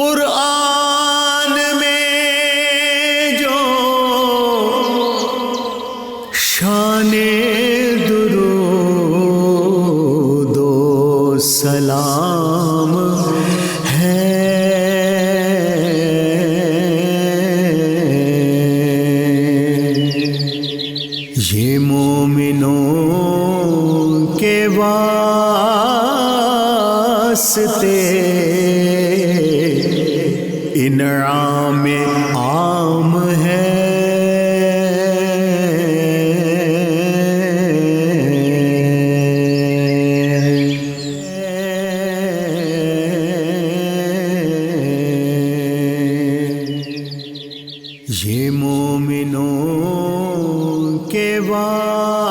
قرآن میں جو شان درود و سلام ہے، یہ مومنوں کے واسطے انعام عام ہے۔ یہ مومنوں کے واسطے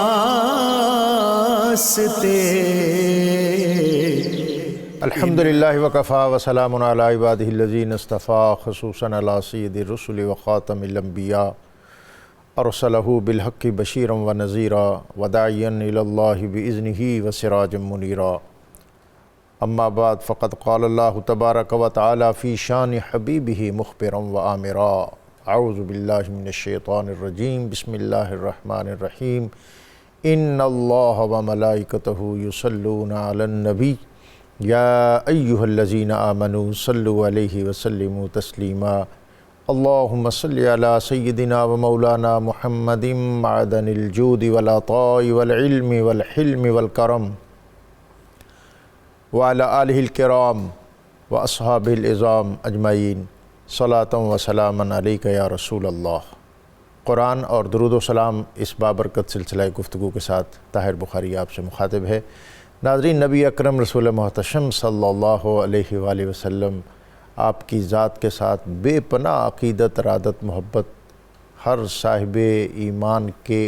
الحمدللہ وکفا وسلام علی عبادہ الذین اصطفیٰ، خصوصاً علی سید الرسل وخاتم الانبیاء، ارسلہ بالحق بشیرا ونذیرا وداعیا الی اللہ باذنہ وسراجا منیرا۔ اما بعد فقد قال اللہ تبارک وتعالی فی شان حبیبہ مخبرا وآمرا۔ اعوذ باللہ من الشیطان الرجیم، بسم اللہ الرحمن الرحیم۔ ان اللہ وملائکتہ یصلون علی النبی یا ایہا الذین آمنوا صلوا علیہ وسلموا تسلیما۔ اللہم صلی علی سیدنا و مولانا محمد معدن الجود والعطاء والعلم والحلم والکرم وعلی آلہ الکرام واصحابہ العظام اجمعین، صلاۃ و سلاما علیک یا رسول اللہ۔ قرآن اور درود و سلام اس بابرکت سلسلہ گفتگو کے ساتھ طاہر بخاری آپ سے مخاطب ہے۔ ناظرین، نبی اکرم رسول محتشم صلی اللہ علیہ وآلہ وسلم آپ کی ذات کے ساتھ بے پناہ عقیدت، ارادت، محبت ہر صاحب ایمان کے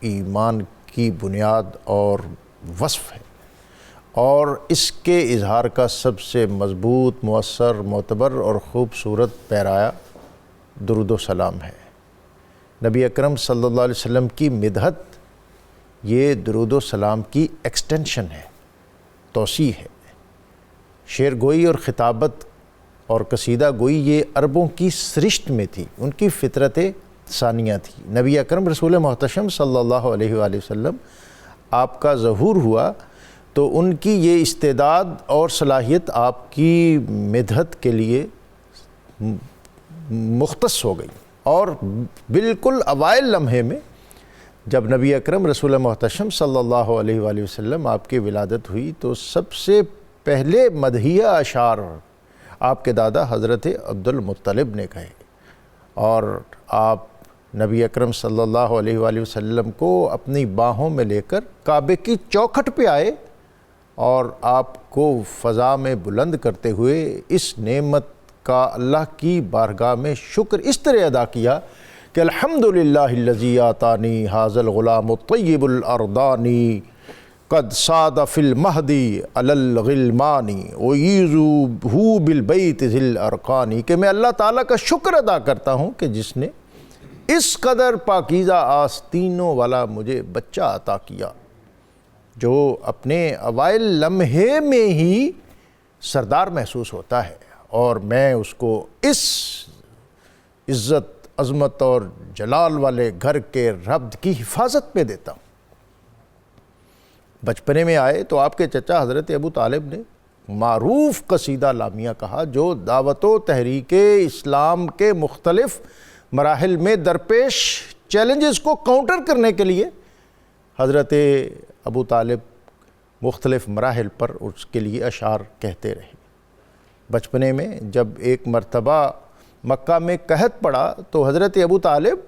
ایمان کی بنیاد اور وصف ہے، اور اس کے اظہار کا سب سے مضبوط، مؤثر، معتبر اور خوبصورت پیرایا درود و سلام ہے۔ نبی اکرم صلی اللہ علیہ وسلم کی مدحت یہ درود و سلام کی ایکسٹینشن ہے، توسیع ہے۔ شعر گوئی اور خطابت اور قصیدہ گوئی یہ عربوں کی سرشت میں تھی، ان کی فطرت ثانیہ تھی۔ نبی اکرم رسول محتشم صلی اللہ علیہ وآلہ وسلم آپ کا ظہور ہوا تو ان کی یہ استعداد اور صلاحیت آپ کی مدحت کے لیے مختص ہو گئی، اور بالکل اوائل لمحے میں جب نبی اکرم رسول محتشم صلی اللہ علیہ وآلہ وسلم آپ کی ولادت ہوئی تو سب سے پہلے مدحیہ اشعار آپ کے دادا حضرت عبد المطلب نے کہے، اور آپ نبی اکرم صلی اللہ علیہ وآلہ وسلم کو اپنی باہوں میں لے کر کعبے کی چوکھٹ پہ آئے، اور آپ کو فضا میں بلند کرتے ہوئے اس نعمت کا اللہ کی بارگاہ میں شکر اس طرح ادا کیا کہ الحمدللہ الذی آتانی ھذا الغلام الطیب الارضانی قد صاد فی المہدی علی الغلمان اعیذہ بالبیت ذی الارقان، کہ میں اللہ تعالیٰ کا شکر ادا کرتا ہوں کہ جس نے اس قدر پاکیزہ آستینوں والا مجھے بچہ عطا کیا، جو اپنے اوائل لمحے میں ہی سردار محسوس ہوتا ہے، اور میں اس کو اس عزت، عظمت اور جلال والے گھر کے رب کی حفاظت پہ دیتا ہوں۔ بچپنے میں آئے تو آپ کے چچا حضرت ابو طالب نے معروف قصیدہ لامیہ کہا، جو دعوت و تحریک اسلام کے مختلف مراحل میں درپیش چیلنجز کو کاؤنٹر کرنے کے لیے حضرت ابو طالب مختلف مراحل پر اس کے لیے اشعار کہتے رہے۔ بچپنے میں جب ایک مرتبہ مکہ میں قحط پڑا تو حضرت ابو طالب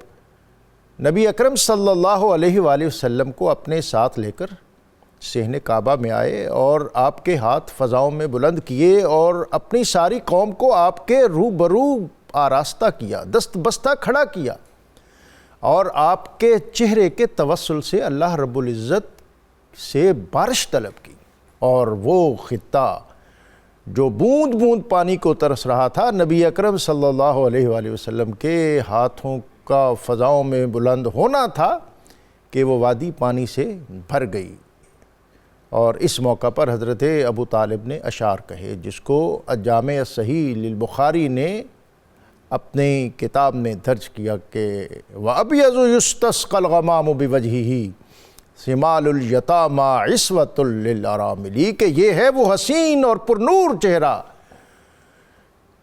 نبی اکرم صلی اللہ علیہ وآلہ وسلم کو اپنے ساتھ لے کر صحن کعبہ میں آئے، اور آپ کے ہاتھ فضاؤں میں بلند کیے اور اپنی ساری قوم کو آپ کے روبرو آراستہ کیا، دست بستہ کھڑا کیا، اور آپ کے چہرے کے توسل سے اللہ رب العزت سے بارش طلب کی، اور وہ خطہ جو بوند بوند پانی کو ترس رہا تھا، نبی اکرم صلی اللہ علیہ وآلہ وسلم کے ہاتھوں کا فضاؤں میں بلند ہونا تھا کہ وہ وادی پانی سے بھر گئی، اور اس موقع پر حضرت ابو طالب نے اشعار کہے، جس کو الجامع الصحیح للبخاری نے اپنی کتاب میں درج کیا کہ وَأَبْيَضُ يُسْتَسْقَى الْغَمَامُ بِوَجْهِهِ سِمَالُ الْيَتَامَى عِصْوَةٌ لِلْأَرَامِلِ، کہ یہ ہے وہ حسین اور پرنور چہرہ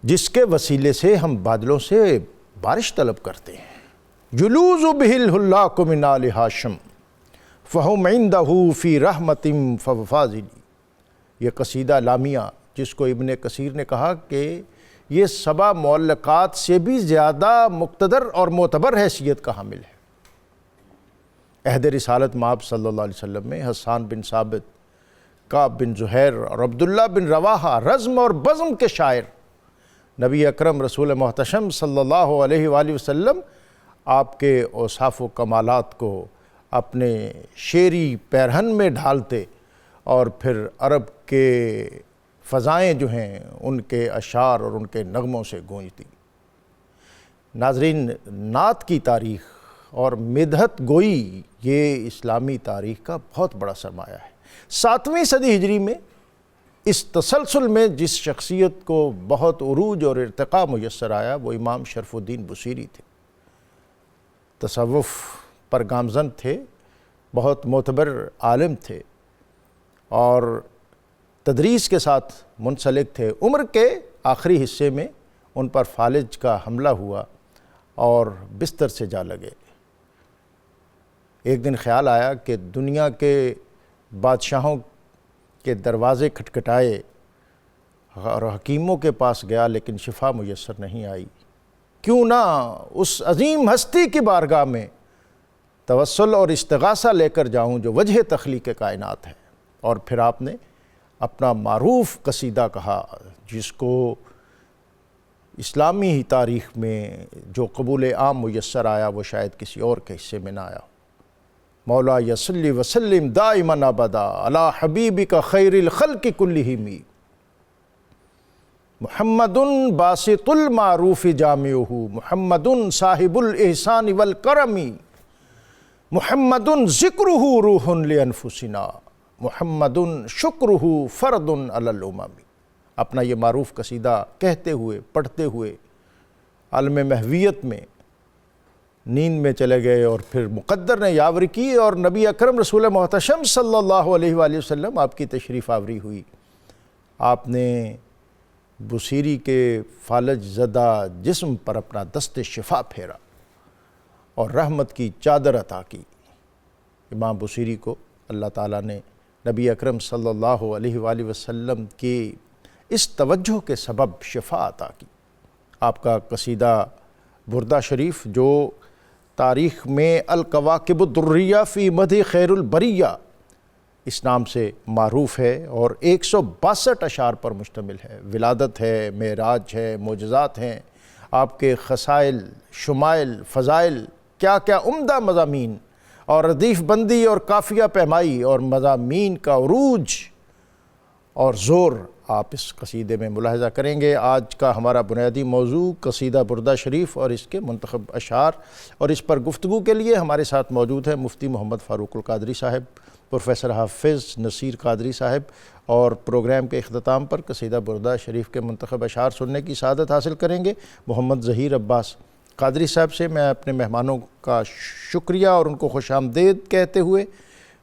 جس کے وسیلے سے ہم بادلوں سے بارش طلب کرتے ہیں۔ يُلُوذُ بِهِ الْحُلَّاقُ مِنْ آلِ ہاشم فَهُمْ عِنْدَهُ فِي رَحْمَةٍ فَفَاضِلِ، یہ قصیدہ لامیہ جس کو ابن کثیر نے کہا کہ یہ 7 معلقات سے بھی زیادہ مقتدر اور معتبر حیثیت کا حامل ہے۔ عہد رسالت مآب صلی اللہ علیہ وسلم میں حسان بن ثابت، کعب بن زہیر اور عبداللہ بن رواحہ رزم اور بزم کے شاعر، نبی اکرم رسول محتشم صلی اللہ علیہ وآلہ وسلم آپ کے اوصاف و کمالات کو اپنے شعری پیرہن میں ڈھالتے اور پھر عرب کے فضائیں جو ہیں ان کے اشعار اور ان کے نغموں سے گونجتی۔ ناظرین، نعت کی تاریخ اور مدحت گوئی یہ اسلامی تاریخ کا بہت بڑا سرمایہ ہے۔ 7ویں صدی ہجری میں اس تسلسل میں جس شخصیت کو بہت عروج اور ارتقاء میسر آیا وہ امام شرف الدین بصیری تھے۔ تصوف پر گامزن تھے، بہت معتبر عالم تھے اور تدریس کے ساتھ منسلک تھے۔ عمر کے آخری حصے میں ان پر فالج کا حملہ ہوا اور بستر سے جا لگے۔ ایک دن خیال آیا کہ دنیا کے بادشاہوں کے دروازے کھٹکھٹائے اور حکیموں کے پاس گیا لیکن شفا میسر نہیں آئی، کیوں نہ اس عظیم ہستی کی بارگاہ میں توسل اور استغاثہ لے کر جاؤں جو وجہ تخلیق کائنات ہے۔ اور پھر آپ نے اپنا معروف قصیدہ کہا جس کو اسلامی تاریخ میں جو قبول عام میسر آیا وہ شاید کسی اور کے حصے میں نہ آیا۔ مولا یصلی وسلم دائما ابدا علی حبیبک خیر الخلق کلہم محمد باسط المعروف جامعہ محمد صاحب الاحسان والکرم محمد ذکرہ روح لانفسنا محمد شکرہ فرد علی الامم۔ اپنا یہ معروف قصیدہ کہتے ہوئے پڑھتے ہوئے عالم محویت میں نیند میں چلے گئے اور پھر مقدر نے یاوری کی اور نبی اکرم رسول محتشم صلی اللہ علیہ وآلہ وسلم آپ کی تشریف آوری ہوئی۔ آپ نے بصیری کے فالج زدہ جسم پر اپنا دست شفا پھیرا اور رحمت کی چادر عطا کی۔ امام بصیری کو اللہ تعالیٰ نے نبی اکرم صلی اللہ علیہ وآلہ وسلم کی اس توجہ کے سبب شفا عطا کی۔ آپ کا قصیدہ بردہ شریف جو تاریخ میں الکواکب الدریہ فی مدح خیر البریہ اس نام سے معروف ہے اور 162 اشعار پر مشتمل ہے۔ ولادت ہے، معراج ہے، معجزات ہیں، آپ کے خصائل، شمائل، فضائل، کیا کیا عمدہ مضامین اور ردیف بندی اور قافیہ پیمائی اور مضامین کا عروج اور زور آپ اس قصیدے میں ملاحظہ کریں گے۔ آج کا ہمارا بنیادی موضوع قصیدہ بردہ شریف اور اس کے منتخب اشعار، اور اس پر گفتگو کے لیے ہمارے ساتھ موجود ہیں مفتی محمد فاروق القادری صاحب، پروفیسر حافظ نصیر قادری صاحب، اور پروگرام کے اختتام پر قصیدہ بردہ شریف کے منتخب اشعار سننے کی سعادت حاصل کریں گے محمد ظہیر عباس قادری صاحب سے۔ میں اپنے مہمانوں کا شکریہ اور ان کو خوش آمدید کہتے ہوئے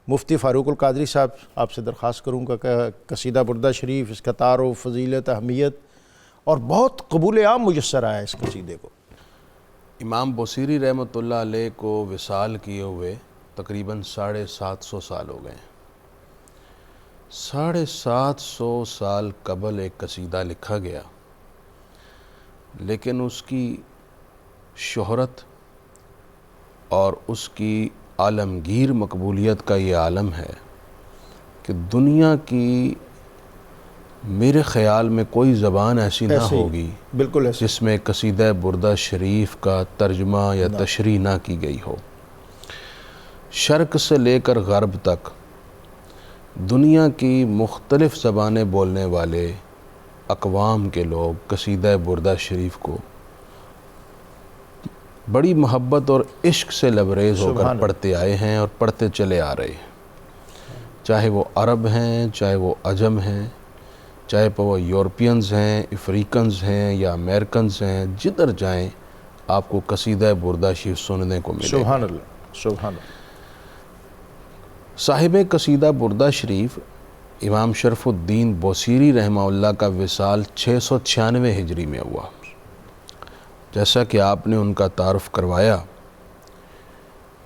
مفتی فاروق القادری صاحب آپ سے درخواست کروں گا کہ قصیدہ بردہ شریف، اس کا تعارف، فضیلت، اہمیت اور بہت قبول عام میسر آیا اس قصیدے کو۔ امام بصیری رحمۃ اللہ علیہ کو وصال کیے ہوئے تقریباً 750 سال ہو گئے ہیں۔ 750 سال قبل ایک قصیدہ لکھا گیا، لیکن اس کی شہرت اور اس کی عالمگیر مقبولیت کا یہ عالم ہے کہ دنیا کی میرے خیال میں کوئی زبان ایسی نہ ہوگی بالکل ایسے جس میں قصیدہ بردہ شریف کا ترجمہ یا تشریح نہ کی گئی ہو۔ شرق سے لے کر غرب تک دنیا کی مختلف زبانیں بولنے والے اقوام کے لوگ قصیدہ بردہ شریف کو بڑی محبت اور عشق سے لبریز ہو کر پڑھتے آئے ہیں اور پڑھتے چلے آ رہے ہیں۔ چاہے وہ عرب ہیں، چاہے وہ عجم ہیں، چاہے وہ یورپینز ہیں، افریقنز ہیں یا امریکنز ہیں، جدھر جائیں آپ کو قصیدہ بردہ شریف سننے کو ملے گا۔ سبحان اللہ، سبحان اللہ۔ صاحب قصیدہ بردہ شریف امام شرف الدین بوصیری رحمہ اللہ کا وصال 696 ہجری میں ہوا۔ جیسا کہ آپ نے ان کا تعارف کروایا،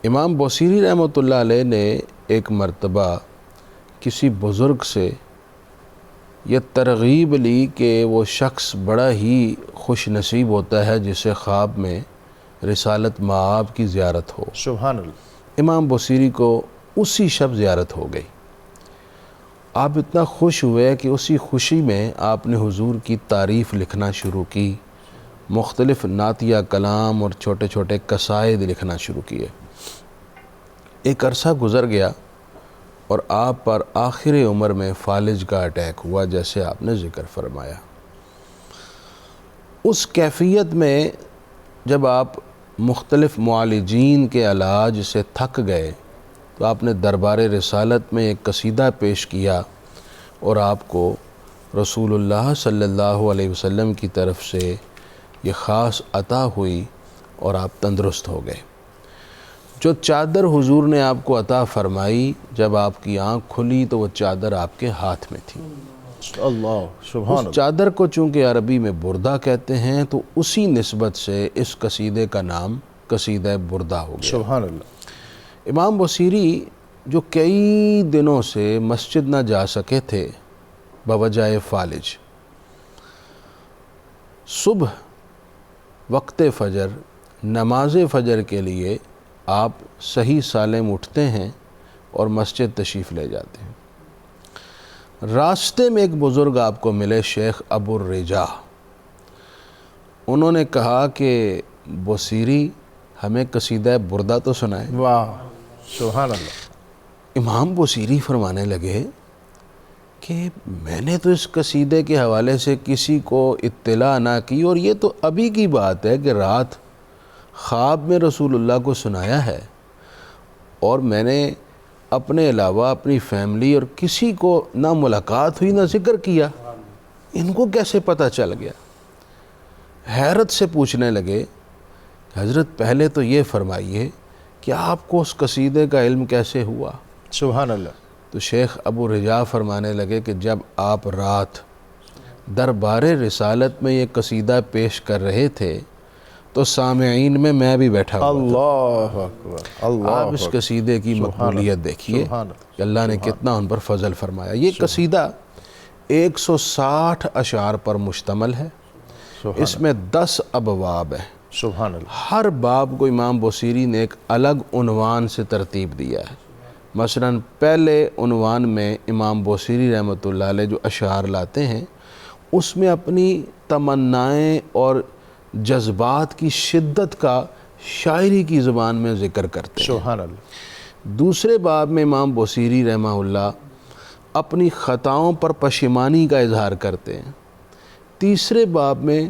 امام بوصیری رحمۃ اللہ علیہ نے ایک مرتبہ کسی بزرگ سے یہ ترغیب لی کہ وہ شخص بڑا ہی خوش نصیب ہوتا ہے جسے خواب میں رسالت مآب کی زیارت ہو۔ سبحان اللہ۔ امام بوصیری کو اسی شب زیارت ہو گئی۔ آپ اتنا خوش ہوئے کہ اسی خوشی میں آپ نے حضور کی تعریف لکھنا شروع کی، مختلف نعتیہ کلام اور چھوٹے چھوٹے قصائد لکھنا شروع کیے۔ ایک عرصہ گزر گیا اور آپ پر آخر عمر میں فالج کا اٹیک ہوا، جیسے آپ نے ذکر فرمایا۔ اس کیفیت میں جب آپ مختلف معالجین کے علاج سے تھک گئے تو آپ نے دربار رسالت میں ایک قصیدہ پیش کیا اور آپ کو رسول اللہ صلی اللہ علیہ وسلم کی طرف سے یہ خاص عطا ہوئی اور آپ تندرست ہو گئے۔ جو چادر حضور نے آپ کو عطا فرمائی، جب آپ کی آنکھ کھلی تو وہ چادر آپ کے ہاتھ میں تھی۔ اللہ، سبحان اس اللہ۔ چادر کو چونکہ عربی میں بردہ کہتے ہیں تو اسی نسبت سے اس قصیدے کا نام قصیدہ بردہ ہو گیا۔ سبحان اللہ۔ امام بوصیری جو کئی دنوں سے مسجد نہ جا سکے تھے بوجہ فالج، صبح وقت فجر نماز فجر کے لیے آپ صحیح سالم اٹھتے ہیں اور مسجد تشریف لے جاتے ہیں۔ راستے میں ایک بزرگ آپ کو ملے، شیخ ابو الرجا۔ انہوں نے کہا کہ بوصیری ہمیں قصیدہ بردہ تو سنائے۔ واہ، سبحان اللہ۔ امام بوصیری فرمانے لگے کہ میں نے تو اس قصیدے کے حوالے سے کسی کو اطلاع نہ کی، اور یہ تو ابھی کی بات ہے کہ رات خواب میں رسول اللہ کو سنایا ہے، اور میں نے اپنے علاوہ اپنی فیملی اور کسی کو نہ ملاقات ہوئی نہ ذکر کیا، ان کو کیسے پتہ چل گیا؟ حیرت سے پوچھنے لگے، حضرت پہلے تو یہ فرمائیے کہ آپ کو اس قصیدے کا علم کیسے ہوا؟ سبحان اللہ۔ تو شیخ ابو رجا فرمانے لگے کہ جب آپ رات دربار رسالت میں یہ قصیدہ پیش کر رہے تھے تو سامعین میں بھی بیٹھا ہوا تھا۔ اللہ اکبر، اللہ آپ اس قصیدے کی مقبولیت دیکھیے کہ اللہ نے کتنا ان پر فضل فرمایا۔ یہ قصیدہ 160 اشعار پر مشتمل ہے، اس میں 10 ابواب ہیں۔ سبحان اللہ۔ ہر باب کو امام بوصیری نے ایک الگ عنوان سے ترتیب دیا ہے۔ مثلاً پہلے عنوان میں امام بوصیری رحمۃ اللہ علیہ جو اشعار لاتے ہیں اس میں اپنی تمنائیں اور جذبات کی شدت کا شاعری کی زبان میں ذکر کرتے ہیں۔ سبحان اللہ۔ دوسرے باب میں امام بوصیری رحمہ اللہ اپنی خطاؤں پر پشیمانی کا اظہار کرتے ہیں۔ تیسرے باب میں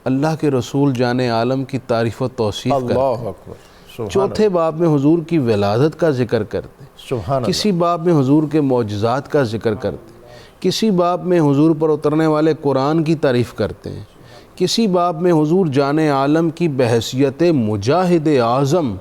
اللہ کے رسول جان عالم کی تعریف و توصیف کرتے ہیں۔ اللہ اکبر، سبحان چوتھے باب میں حضور کی ولادت کا ذکر کرتے ہیں۔ سبحان اللہ۔ کسی باب میں حضور کے معجزات کا ذکر کرتے ہیں، کسی باب میں حضور پر اترنے والے قرآن کی تعریف کرتے ہیں، کسی باب میں حضور جان عالم کی بحیثیت مجاہد اعظم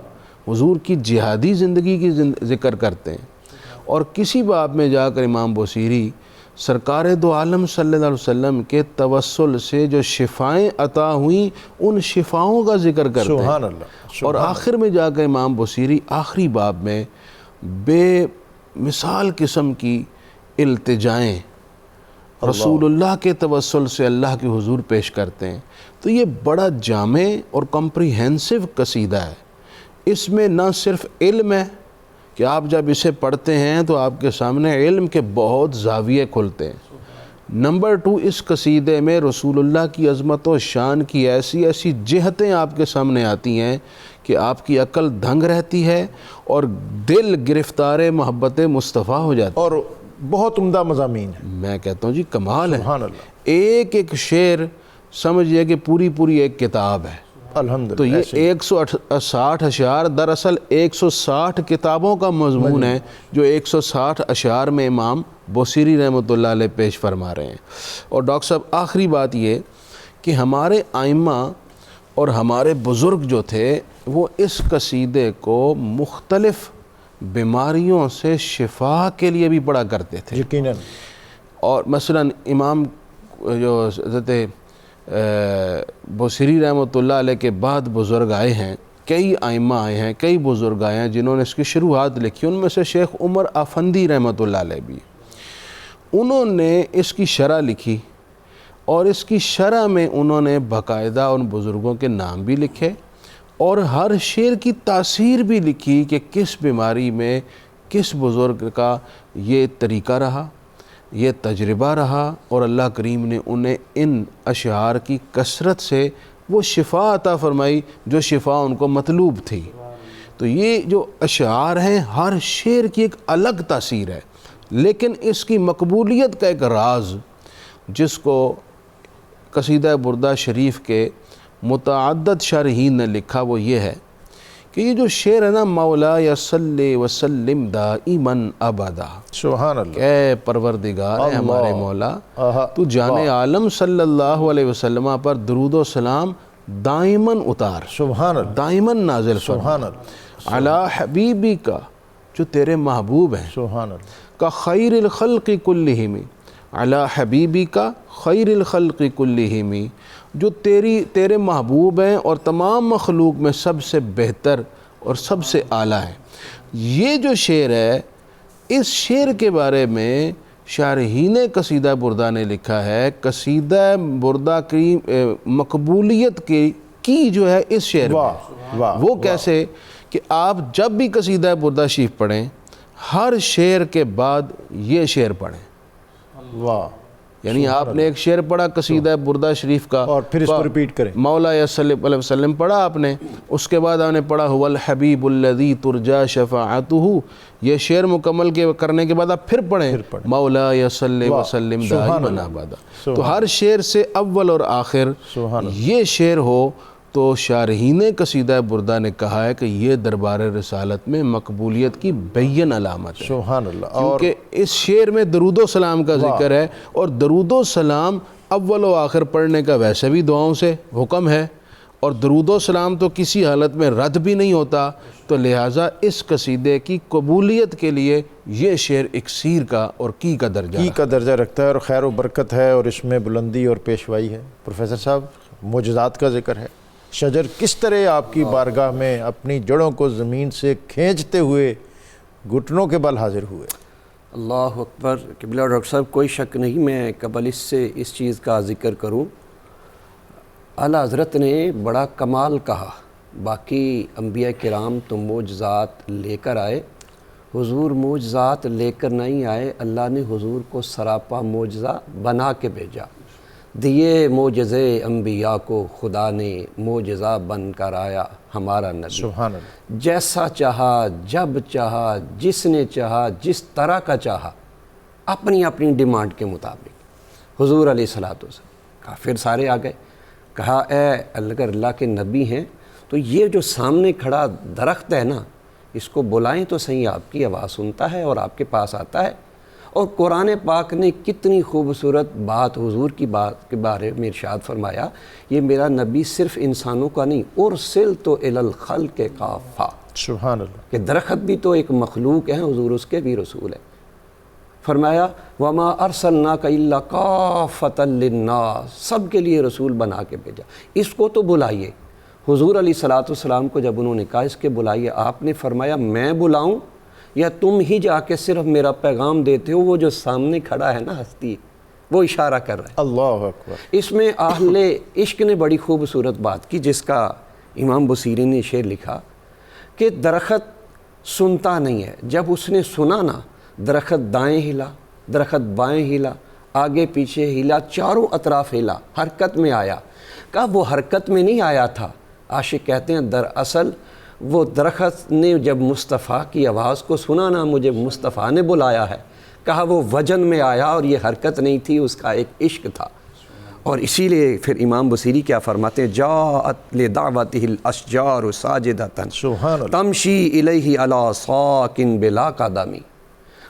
حضور کی جہادی زندگی کی ذکر کرتے ہیں، اور کسی باب میں جا کر امام بوصیری سرکار دو عالم صلی اللہ علیہ وسلم کے توسل سے جو شفائیں عطا ہوئیں ان شفاؤں کا ذکر کرتے ہیں۔ سبحان اللہ۔ اور آخر میں جا کر امام بوصیری آخری باب میں بے مثال قسم کی التجائیں رسول اللہ کے توسل سے اللہ کے حضور پیش کرتے ہیں۔ تو یہ بڑا جامع اور کمپریہنسو قصیدہ ہے۔ اس میں نہ صرف علم ہے کہ آپ جب اسے پڑھتے ہیں تو آپ کے سامنے علم کے بہت زاویے کھلتے ہیں، نمبر 2 اس قصیدے میں رسول اللہ کی عظمت و شان کی ایسی ایسی جہتیں آپ کے سامنے آتی ہیں کہ آپ کی عقل دھنگ رہتی ہے اور دل گرفتار محبت مصطفیٰ ہو جاتا ہے۔ اور بہت عمدہ مضامین ہے۔ میں کہتا ہوں جی کمال ہے۔ سبحان اللہ۔ ایک ایک شعر سمجھئے کہ پوری ایک کتاب ہے۔ الحمدللہ. تو یہ 160 اشعار دراصل 160 کتابوں کا مضمون ہے جو 160 اشعار میں امام بوصیری رحمۃ اللہ علیہ پیش فرما رہے ہیں. اور ڈاکٹر صاحب آخری بات یہ کہ ہمارے آئمہ اور ہمارے بزرگ جو تھے وہ اس قصیدے کو مختلف بیماریوں سے شفا کے لیے بھی پڑھا کرتے تھے. یقیناً. اور مثلا امام جو حضرت بوصیری رحمۃ اللہ علیہ کے بعد بزرگ آئے ہیں، کئی آئمہ آئے ہیں، کئی بزرگ آئے ہیں جنہوں نے اس کی شروعات لکھی. ان میں سے شیخ عمر آفندی رحمۃ اللہ علیہ بھی، انہوں نے اس کی شرح لکھی اور اس کی شرح میں انہوں نے باقاعدہ ان بزرگوں کے نام بھی لکھے اور ہر شعر کی تاثیر بھی لکھی کہ کس بیماری میں کس بزرگ کا یہ طریقہ رہا، یہ تجربہ رہا، اور اللہ کریم نے انہیں ان اشعار کی کثرت سے وہ شفا عطا فرمائی جو شفا ان کو مطلوب تھی. تو یہ جو اشعار ہیں ہر شعر کی ایک الگ تاثیر ہے، لیکن اس کی مقبولیت کا ایک راز جس کو قصیدہ بردہ شریف کے متعدد شارحین نے لکھا وہ یہ ہے کہ یہ جو شعر ہے نا، مولا یا صلی وسلم دائماً ابدا، سبحان اللہ. اے پروردگار اے ہمارے مولا تو جان عالم صلی اللہ علیہ وسلم پر درود و سلام دائماً اتار، سبحان اللہ. دائماً نازل فرما، سبحان اللہ. علی حبیبی کا جو تیرے محبوب ہیں، سبحان اللہ. کا خیر الخلق کلہم، علی حبیبی کا خیر الخلق کلہم، جو تیرے محبوب ہیں اور تمام مخلوق میں سب سے بہتر اور سب سے اعلیٰ ہے. یہ جو شعر ہے، اس شعر کے بارے میں شارحین قصیدہ بردہ نے لکھا ہے قصیدہ بردہ کی مقبولیت کی جو ہے اس شعر میں. وہ کیسے کہ آپ جب بھی قصیدہ بردہ شریف پڑھیں ہر شعر کے بعد یہ شعر پڑھیں. واہ. یعنی آپ نے ایک شعر پڑھا قصیدہ بردہ شریف کا اور پھر اس کو ریپیٹ کریں. مولا صلی اللہ علیہ وسلم پڑھا آپ نے، اس کے بعد آپ نے پڑھا هو الحبیب الذی ترجا شفاعتہ. یہ شعر مکمل کرنے کے بعد آپ پھر پڑھیں مولا صلی وسلم دائماً ابدا. تو ہر شعر سے اول اور آخر یہ شعر ہو تو شارحین قصیدہ بردہ نے کہا ہے کہ یہ دربار رسالت میں مقبولیت کی بین علامت ہے. سبحان اللہ. کیونکہ اس شعر میں درود و سلام کا ذکر ہے، اور درود و سلام اول و آخر پڑھنے کا ویسے بھی دعاؤں سے حکم ہے، اور درود و سلام تو کسی حالت میں رد بھی نہیں ہوتا. تو لہٰذا اس قصیدے کی قبولیت کے لیے یہ شعر اکسیر کا اور کی کا درجہ رکھتا ہے، اور خیر و برکت ہے، اور اس میں بلندی اور پیشوائی ہے. پروفیسر صاحب، معجزات کا ذکر ہے. شجر کس طرح آپ کی بارگاہ میں اپنی جڑوں کو زمین سے کھینچتے ہوئے گھٹنوں کے بل حاضر ہوئے. اللہ اکبر. قبلہ ڈاکٹر صاحب کوئی شک نہیں میں قبل اس سے اس چیز کا ذکر کروں. اعلیٰ حضرت نے بڑا کمال کہا. باقی انبیاء کرام تو معجزات لے کر آئے، حضور معجزات لے کر نہیں آئے، اللہ نے حضور کو سراپا معجزہ بنا کے بھیجا. دیے معجزے انبیاء کو خدا نے، معجزہ بن کر آیا ہمارا نبی. سبحان اللہ. جیسا چاہا، جب چاہا، جس نے چاہا، جس طرح کا چاہا، اپنی اپنی ڈیمانڈ کے مطابق حضور علیہ الصلوۃ والسلام. کافر سارے آ گئے. کہا اے اگر اللہ کے نبی ہیں تو یہ جو سامنے کھڑا درخت ہے نا، اس کو بلائیں تو صحیح، آپ کی آواز سنتا ہے اور آپ کے پاس آتا ہے. اور قرآن پاک نے کتنی خوبصورت بات حضور کی بات کے بارے میں ارشاد فرمایا، یہ میرا نبی صرف انسانوں کا نہیں، ارسلت الی الخلق کافہ. سبحان اللہ. کہ درخت بھی تو ایک مخلوق ہے، حضور اس کے بھی رسول ہے. فرمایا وما ارسلناک الا کافۃ للناس، سب کے لیے رسول بنا کے بھیجا. اس کو تو بلائیے. حضور علیہ الصلوۃ والسلام کو جب انہوں نے کہا اس کے بلائیے، آپ نے فرمایا میں بلاؤں یا تم ہی جا کے صرف میرا پیغام دیتے ہو؟ وہ جو سامنے کھڑا ہے نا ہستی، وہ اشارہ کر رہا ہے. اللہ اکبر. اس میں اہل عشق نے بڑی خوبصورت بات کی، جس کا امام بصیری نے شعر لکھا کہ درخت سنتا نہیں ہے، جب اس نے سنا نا، درخت دائیں ہلا، درخت بائیں ہلا، آگے پیچھے ہلا، چاروں اطراف ہلا، حرکت میں آیا. کہا وہ حرکت میں نہیں آیا تھا. عاشق کہتے ہیں دراصل وہ درخت نے جب مصطفیٰ کی آواز کو سنا نا، مجھے مصطفیٰ نے بلایا ہے. کہا وہ وجن میں آیا اور یہ حرکت نہیں تھی، اس کا ایک عشق تھا. اور اسی لیے پھر امام بصیری کیا فرماتے ہیں، جاءت لدعوتہ الاشجار ساجدۃ سبحان اللہ، تمشی الیہ علی ساکن بلا قدمی،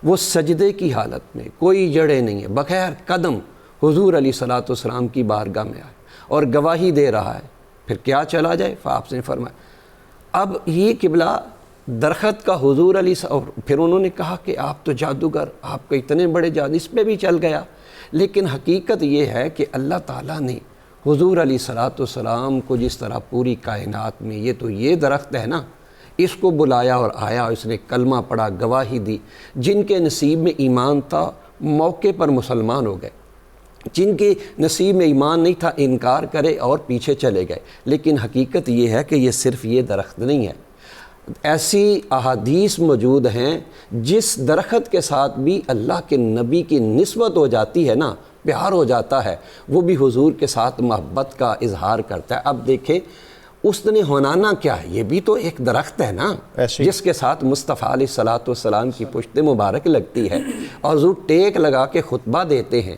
وہ سجدے کی حالت میں، کوئی جڑیں نہیں ہے، بغیر قدم حضور علیہ الصلوۃ والسلام کی بارگاہ میں آئے اور گواہی دے رہا ہے، پھر کیا چلا جائے؟ آپ نے فرمایا اب یہ قبلہ درخت کا حضور علیہ، اور پھر انہوں نے کہا کہ آپ تو جادوگر، آپ کے اتنے بڑے جادو، اس پہ بھی چل گیا، لیکن حقیقت یہ ہے کہ اللہ تعالیٰ نے حضور علیہ الصلوۃ والسلام کو جس طرح پوری کائنات میں یہ درخت ہے نا، اس کو بلایا اور آیا، اس نے کلمہ پڑھا، گواہی دی، جن کے نصیب میں ایمان تھا موقع پر مسلمان ہو گئے، جن کے نصیب میں ایمان نہیں تھا انکار کرے اور پیچھے چلے گئے۔ لیکن حقیقت یہ ہے کہ یہ صرف یہ درخت نہیں ہے، ایسی احادیث موجود ہیں جس درخت کے ساتھ بھی اللہ کے نبی کی نسبت ہو جاتی ہے نا، پیار ہو جاتا ہے، وہ بھی حضور کے ساتھ محبت کا اظہار کرتا ہے۔ اب دیکھیں اس نے ہونانا کیا ہے، یہ بھی تو ایک درخت ہے نا، جس کے ساتھ مصطفیٰ علیہ الصلوۃ والسلام کی پشت مبارک لگتی ہے اور حضور ٹیک لگا کے خطبہ دیتے ہیں۔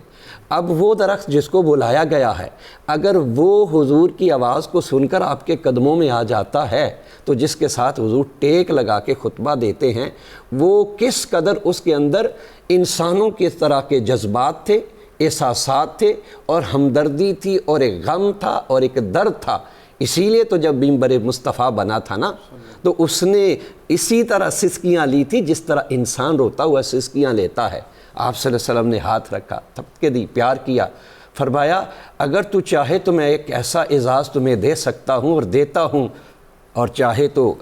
اب وہ درخت جس کو بلایا گیا ہے، اگر وہ حضور کی آواز کو سن کر آپ کے قدموں میں آ جاتا ہے، تو جس کے ساتھ حضور ٹیک لگا کے خطبہ دیتے ہیں، وہ کس قدر اس کے اندر انسانوں کی طرح کے جذبات تھے، احساسات تھے، اور ہمدردی تھی، اور ایک غم تھا اور ایک درد تھا۔ اسی لیے تو جب منبر مصطفیٰ بنا تھا نا، تو اس نے اسی طرح سسکیاں لی تھی جس طرح انسان روتا ہوا سسکیاں لیتا ہے۔ آپ صلی اللہ علیہ وسلم نے ہاتھ رکھا، تھپکے دی، پیار کیا، فرمایا اگر تو چاہے تو میں ایک ایسا اعزاز تمہیں دے سکتا ہوں اور دیتا ہوں، اور چاہے تو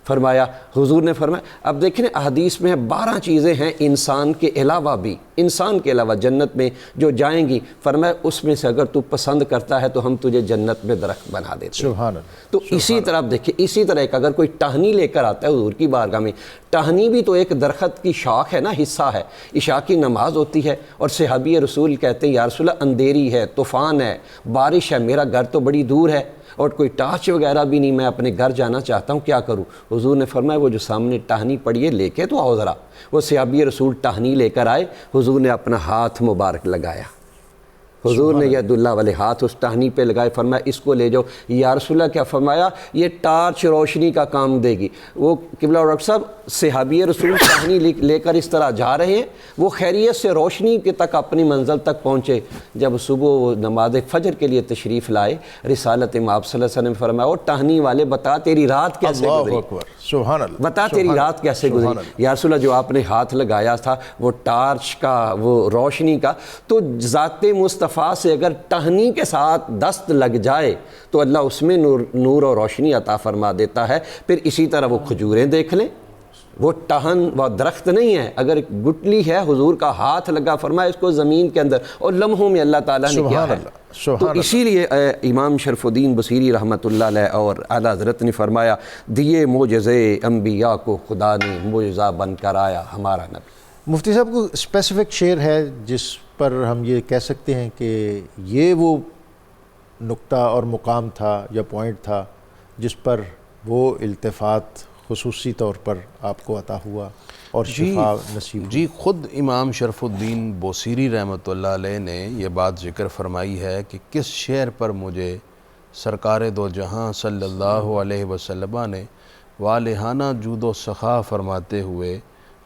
فرمایا، حضور نے فرمایا، اب دیکھیں احادیث میں 12 چیزیں ہیں انسان کے علاوہ بھی، انسان کے علاوہ جنت میں جو جائیں گی، فرمایا اس میں سے اگر تو پسند کرتا ہے تو ہم تجھے جنت میں درخت بنا دیتے ہیں۔ سبحان اللہ۔ تو اسی طرح دیکھیں، اسی طرح ایک اگر کوئی ٹہنی لے کر آتا ہے حضور کی بارگاہ میں، ٹہنی بھی تو ایک درخت کی شاخ ہے نا، حصہ ہے، عشاء کی نماز ہوتی ہے، اور صحابی رسول کہتے ہیں یا رسول اللہ اندھیری ہے، طوفان ہے، بارش ہے، میرا گھر تو بڑی دور ہے اور کوئی ٹارچ وغیرہ بھی نہیں، میں اپنے گھر جانا چاہتا ہوں، کیا کروں؟ حضور نے فرمایا وہ جو سامنے ٹہنی پڑی ہے لے کے تو آؤ ذرا۔ وہ صحابی رسول ٹہنی لے کر آئے، حضور نے اپنا ہاتھ مبارک لگایا، حضور نے ید اللہ والے ہاتھ اس ٹہنی پہ لگائے، فرمایا اس کو لے جاؤ۔ یا رسول اللہ کیا فرمایا؟ یہ ٹارچ روشنی کا کام دے گی۔ وہ قبلہ ڈاکٹر صاحب صحابی رسول ٹہنی لے کر اس طرح جا رہے ہیں، وہ خیریت سے روشنی کے تک اپنی منزل تک پہنچے۔ جب صبح وہ نماز فجر کے لیے تشریف لائے، رسالت میں آپ صلی اللہ علیہ وسلم نے فرمایا وہ ٹہنی والے بتا تیری رات کیسے گزری؟ اللہ اکبر، سبحان اللہ، بتا تیری رات کیسے گزری؟ یا رسول اللہ جو آپ نے ہاتھ لگایا تھا وہ ٹارچ کا، وہ روشنی کا، تو ذات مصطفیٰ سے اگر ٹہنی کے ساتھ دست لگ جائے تو اللہ اس میں نور اور روشنی عطا فرما دیتا ہے۔ پھر اسی طرح وہ کھجوریں دیکھ لیں، وہ ٹہن وہ درخت نہیں ہے، اگر گٹلی ہے حضور کا ہاتھ لگا، فرمایا اس کو زمین کے اندر، اور لمحوں میں اللہ تعالیٰ نے کیا ہے۔ تو اسی لیے امام شرف الدین بصیری رحمۃ اللہ علیہ اور اعلیٰ حضرت نے فرمایا دیے معجزے انبیاء کو خدا نے معجزہ بن کر آیا ہمارا نبی۔ مفتی صاحب کو اسپیسیفک شعر ہے جس پر ہم یہ کہہ سکتے ہیں کہ یہ وہ نقطہ اور مقام تھا یا پوائنٹ تھا جس پر وہ التفات خصوصی طور پر آپ کو عطا ہوا اور شفا نصیب ہوئی؟ جی خود امام شرف الدین بوصیری رحمۃ اللہ علیہ نے یہ بات ذکر فرمائی ہے کہ کس شعر پر مجھے سرکار دو جہاں صلی اللہ علیہ وسلم نے والہانہ جود و سخا فرماتے ہوئے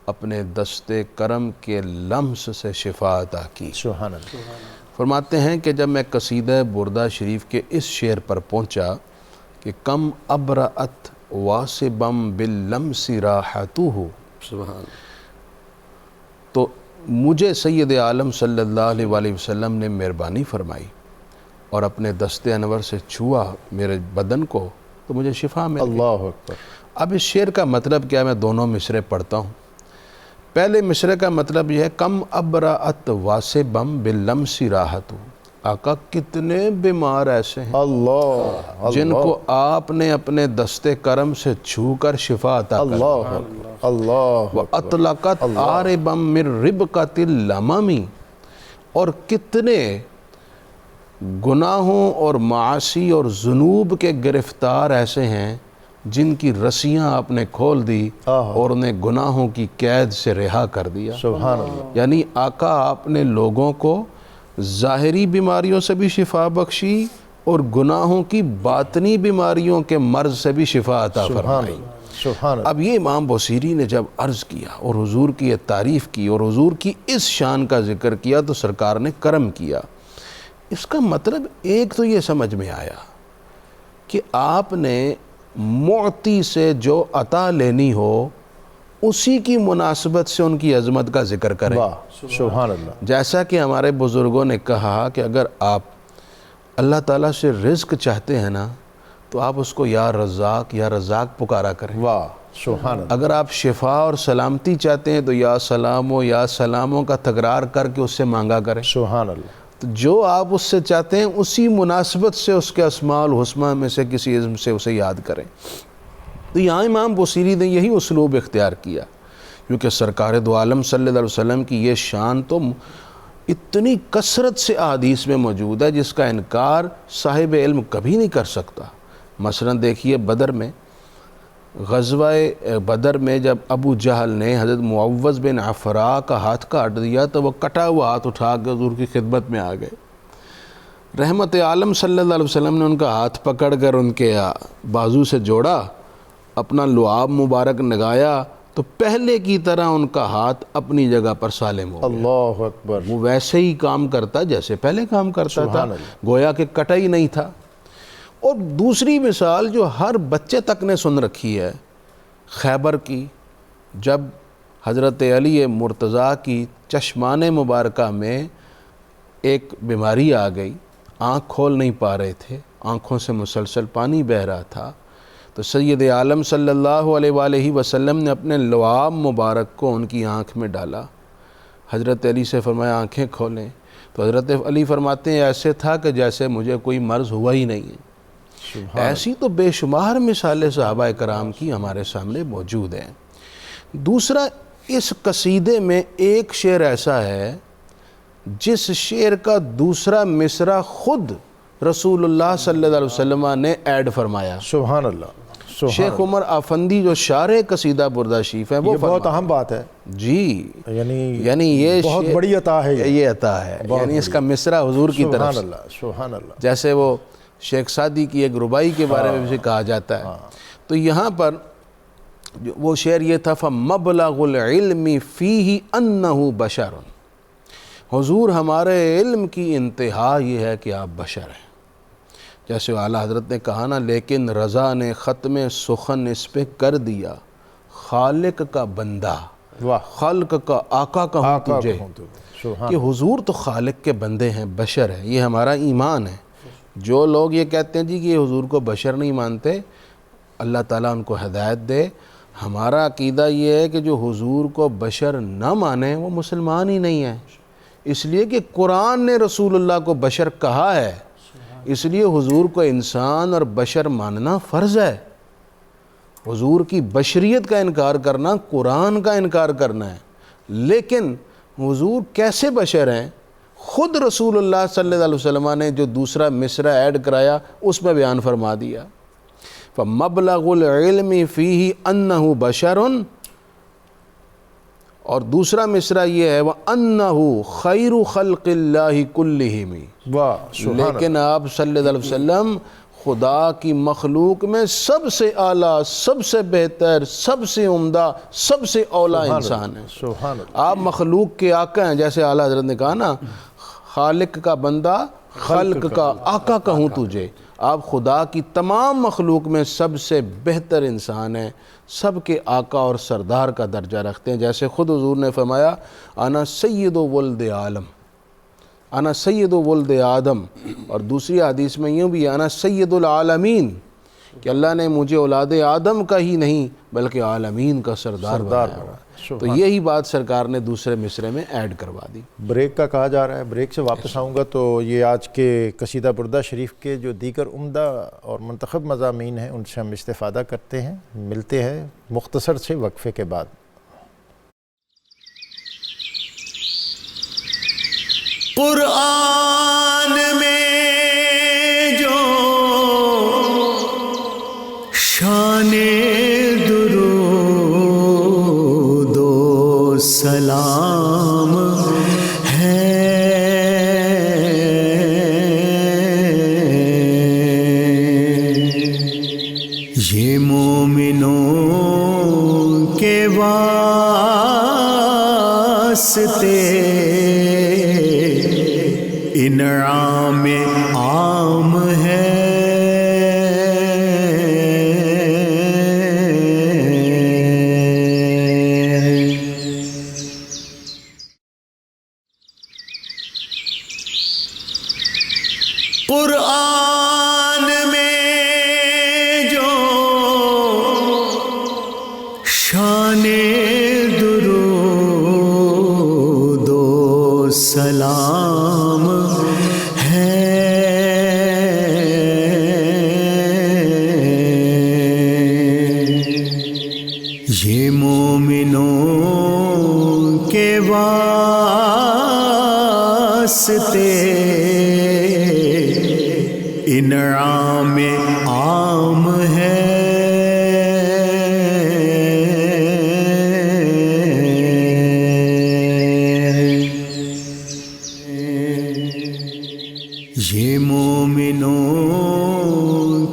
اپنے دست کرم کے لمس سے شفا عطا کی۔ سبحان اللہ۔ فرماتے ہیں کہ جب میں قصیدہ بردہ شریف کے اس شعر پر پہنچا کہ کم ابرأت واسبم باللمس راحتہ، سبحان، تو مجھے سید عالم صلی اللہ علیہ وآلہ وسلم نے مہربانی فرمائی اور اپنے دست انور سے چھوا میرے بدن کو تو مجھے شفا مل گئی۔ اللہ اکبر۔ اب اس شعر کا مطلب کیا؟ میں دونوں مصرے پڑھتا ہوں۔ پہلے مصرے کا مطلب یہ ہے کم ابرأت واسبم باللمس راحتہ، آقا کتنے بیمار ایسے ہیں اللہ جن کو آپ نے اپنے دست کرم سے چھو کر شفا عطا کر دی۔ اللہ اکبر، اللہ وَأَطْلَقَتْ عَارِبًا مِّن رِبْقَةِ الْأَمَامِ، اور کتنے گناہوں اور معاصی اور ذنوب کے گرفتار ایسے ہیں جن کی رسیاں آپ نے کھول دی اور انہیں گناہوں کی قید سے رہا کر دیا۔ سبحان اللہ۔ یعنی آقا آپ نے لوگوں کو ظاہری بیماریوں سے بھی شفا بخشی اور گناہوں کی باطنی بیماریوں کے مرض سے بھی شفا عطا فرمائی۔ سبحان اللہ۔ اب یہ امام بوصیری نے جب عرض کیا اور حضور کی یہ تعریف کی اور حضور کی اس شان کا ذکر کیا تو سرکار نے کرم کیا۔ اس کا مطلب ایک تو یہ سمجھ میں آیا کہ آپ نے معطی سے جو عطا لینی ہو اسی کی مناسبت سے ان کی عظمت کا ذکر کریں۔ واہ سبحان اللہ۔ جیسا کہ ہمارے بزرگوں نے کہا کہ اگر آپ اللہ تعالیٰ سے رزق چاہتے ہیں نا تو آپ اس کو یا رزاق پکارا کریں۔ واہ سبحان اللہ۔ اگر آپ شفا اور سلامتی چاہتے ہیں تو یا سلاموں کا تکرار کر کے اس سے مانگا کریں۔ سبحان اللہ۔ تو جو آپ اس سے چاہتے ہیں اسی مناسبت سے اس کے اسماء الحسنی میں سے کسی اسم سے اسے یاد کریں۔ تو یہاں امام بوصیری نے یہی اسلوب اختیار کیا، کیونکہ سرکار دو عالم صلی اللہ علیہ وسلم کی یہ شان تو اتنی کثرت سے احادیث میں موجود ہے جس کا انکار صاحب علم کبھی نہیں کر سکتا۔ مثلا دیکھیے غزوہ بدر میں جب ابو جہل نے حضرت معوذ بن عفراء کا ہاتھ کاٹ دیا تو وہ کٹا ہوا ہاتھ اٹھا کے حضور کی خدمت میں آ گئے۔ رحمت عالم صلی اللہ علیہ وسلم نے ان کا ہاتھ پکڑ کر ان کے بازو سے جوڑا، اپنا لعاب مبارک نگایا تو پہلے کی طرح ان کا ہاتھ اپنی جگہ پر سالم ہو گیا۔ اللہ اکبر۔ وہ ویسے ہی کام کرتا جیسے پہلے کام کرتا تھا، سبحان اللہ۔ گویا کہ کٹا ہی نہیں تھا۔ اور دوسری مثال جو ہر بچے تک نے سن رکھی ہے خیبر کی، جب حضرت علی مرتضیٰ کی چشمان مبارکہ میں ایک بیماری آ گئی، آنکھ کھول نہیں پا رہے تھے، آنکھوں سے مسلسل پانی بہہ رہا تھا، تو سید عالم صلی اللہ علیہ وآلہ وسلم نے اپنے لعاب مبارک کو ان کی آنکھ میں ڈالا۔ حضرت علی سے فرمایا آنکھیں کھولیں، تو حضرت علی فرماتے ہیں ایسے تھا کہ جیسے مجھے کوئی مرض ہوا ہی نہیں ہے۔ ایسی تو بے شمار مثالیں صحابہ کرام کی ہمارے سامنے موجود ہیں۔ دوسرا، اس قصیدے میں ایک شعر ایسا ہے جس شعر کا دوسرا مصرع خود رسول اللہ صلی اللہ علیہ وسلم نے ایڈ فرمایا۔ سبحان اللہ۔ شیخ عمر آفندی جو شارح قصیدہ بردہ شریف ہے وہ یہ بہت اہم بات ہے، جی، یعنی یہ بہت بڑی عطا ہے یہ عطا ہے، یعنی اس کا مصرع حضور کی طرف سبحان سے، اللہ سبحان اللہ۔ جیسے وہ شیخ سعدی کی ایک ربائی کے بارے میں بھی کہا جاتا ہے۔ تو یہاں پر وہ شعر یہ تھا فَمَبْلَغُ الْعِلْمِ فِيهِ أَنَّهُ بَشَرٌ، حضور ہمارے علم کی انتہا یہ ہے کہ آپ بشر ہیں۔ جیسے اعلیٰ حضرت نے کہا نا لیکن رضا نے ختم سخن اس پہ کر دیا، خالق کا بندہ خلق کا آقا کہوں تجھے، کہ حضور تو خالق کے بندے ہیں، بشر ہیں۔ یہ ہمارا ایمان ہے۔ جو لوگ یہ کہتے ہیں جی کہ یہ حضور کو بشر نہیں مانتے، اللہ تعالیٰ ان کو ہدایت دے۔ ہمارا عقیدہ یہ ہے کہ جو حضور کو بشر نہ مانے وہ مسلمان ہی نہیں ہے، اس لیے کہ قرآن نے رسول اللہ کو بشر کہا ہے، اس لیے حضور کو انسان اور بشر ماننا فرض ہے۔ حضور کی بشریت کا انکار کرنا قرآن کا انکار کرنا ہے۔ لیکن حضور کیسے بشر ہیں خود رسول اللہ صلی اللہ علیہ وسلم نے جو دوسرا مصرع ایڈ کرایا اس میں بیان فرما دیا، فَمَبْلَغُ الْعِلْمِ فِيهِ أَنَّهُ بَشَرٌ، اور دوسرا مصرع یہ ہے وَأَنَّهُ خَيْرُ خَلْقِ اللَّهِ كُلِّهِمِ، لیکن آپ صلی اللہ علیہ وسلم خدا کی مخلوق میں سب سے اعلیٰ، سب سے بہتر، سب سے عمدہ، سب سے اولا انسان ہیں۔ آپ مخلوق کے آقا ہیں، جیسے اعلیٰ حضرت نے کہا نا خالق کا بندہ خلق کا آقا کہوں تجھے، آپ خدا کی تمام مخلوق میں سب سے بہتر انسان ہیں، سب کے آقا اور سردار کا درجہ رکھتے ہیں۔ جیسے خود حضور نے فرمایا انا سید ولد عالم، انا سید ولد آدم، اور دوسری حدیث میں یوں بھی انا سید العالمین، کہ اللہ نے مجھے اولاد آدم کا ہی نہیں بلکہ عالمین کا سردار بنایا۔ تو یہی بات سرکار نے دوسرے مصرع میں ایڈ کروا دی۔ بریک کا کہا جا رہا ہے، بریک سے واپس آؤں گا تو یہ آج کے قصیدہ بردہ شریف کے جو دیگر عمدہ اور منتخب مضامین ہیں ان سے ہم استفادہ کرتے ہیں۔ ملتے ہیں مختصر سے وقفے کے بعد۔ قرآن میں جو شان درود و سلام ہے واسطے انعام عام ہے قرآن میں جو شان درود و سلام ہے یہ مومنوں کے واسطے انعام عام ہے یہ مومنوں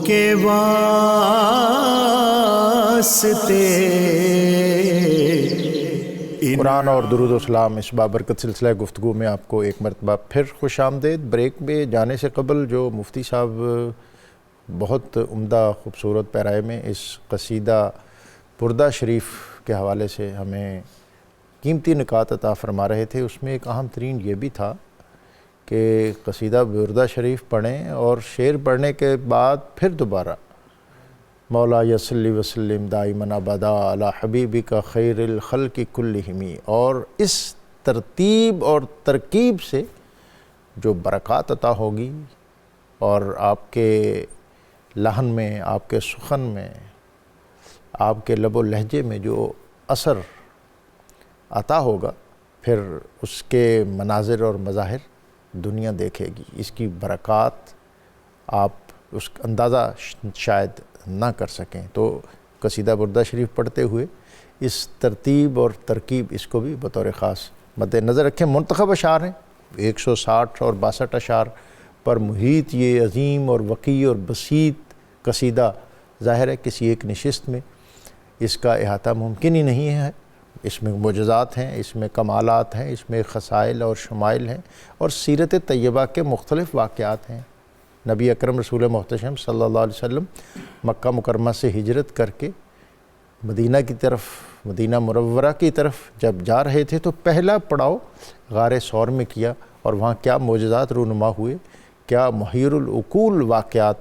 کے واسطے قرآن اور درود و سلام اس بابرکت سلسلہ گفتگو میں آپ کو ایک مرتبہ پھر خوش آمدید۔ بریک میں جانے سے قبل جو مفتی صاحب بہت عمدہ خوبصورت پیرائے میں اس قصیدہ بردہ شریف کے حوالے سے ہمیں قیمتی نکات عطا فرما رہے تھے، اس میں ایک اہم ترین یہ بھی تھا کہ قصیدہ بردہ شریف پڑھیں اور شعر پڑھنے کے بعد پھر دوبارہ مولا صلی وسلم دائماً ابدا علی حبیبک خیر الخلق کلہم، اور اس ترتیب اور ترکیب سے جو برکات عطا ہوگی اور آپ کے لحن میں، آپ کے سخن میں، آپ کے لب و لہجے میں جو اثر عطا ہوگا، پھر اس کے مناظر اور مظاہر دنیا دیکھے گی، اس کی برکات آپ اس کا اندازہ شاید نہ کر سکیں۔ تو قصیدہ بردہ شریف پڑھتے ہوئے اس ترتیب اور ترکیب اس کو بھی بطور خاص مد نظر رکھیں۔ منتخب اشعار ہیں، 160 اور 62 اشعار پر محیط یہ عظیم اور وسیع اور بسیط قصیدہ، ظاہر ہے کسی ایک نشست میں اس کا احاطہ ممکن ہی نہیں ہے۔ اس میں معجزات ہیں، اس میں کمالات ہیں، اس میں خصائل اور شمائل ہیں، اور سیرت طیبہ کے مختلف واقعات ہیں۔ نبی اکرم رسول محتشم صلی اللہ علیہ وسلم مکہ مکرمہ سے ہجرت کر کے مدینہ کی طرف، مدینہ منورہ کی طرف جب جا رہے تھے تو پہلا پڑاؤ غار ثور میں کیا، اور وہاں کیا معجزات رونما ہوئے، کیا محیر العقول واقعات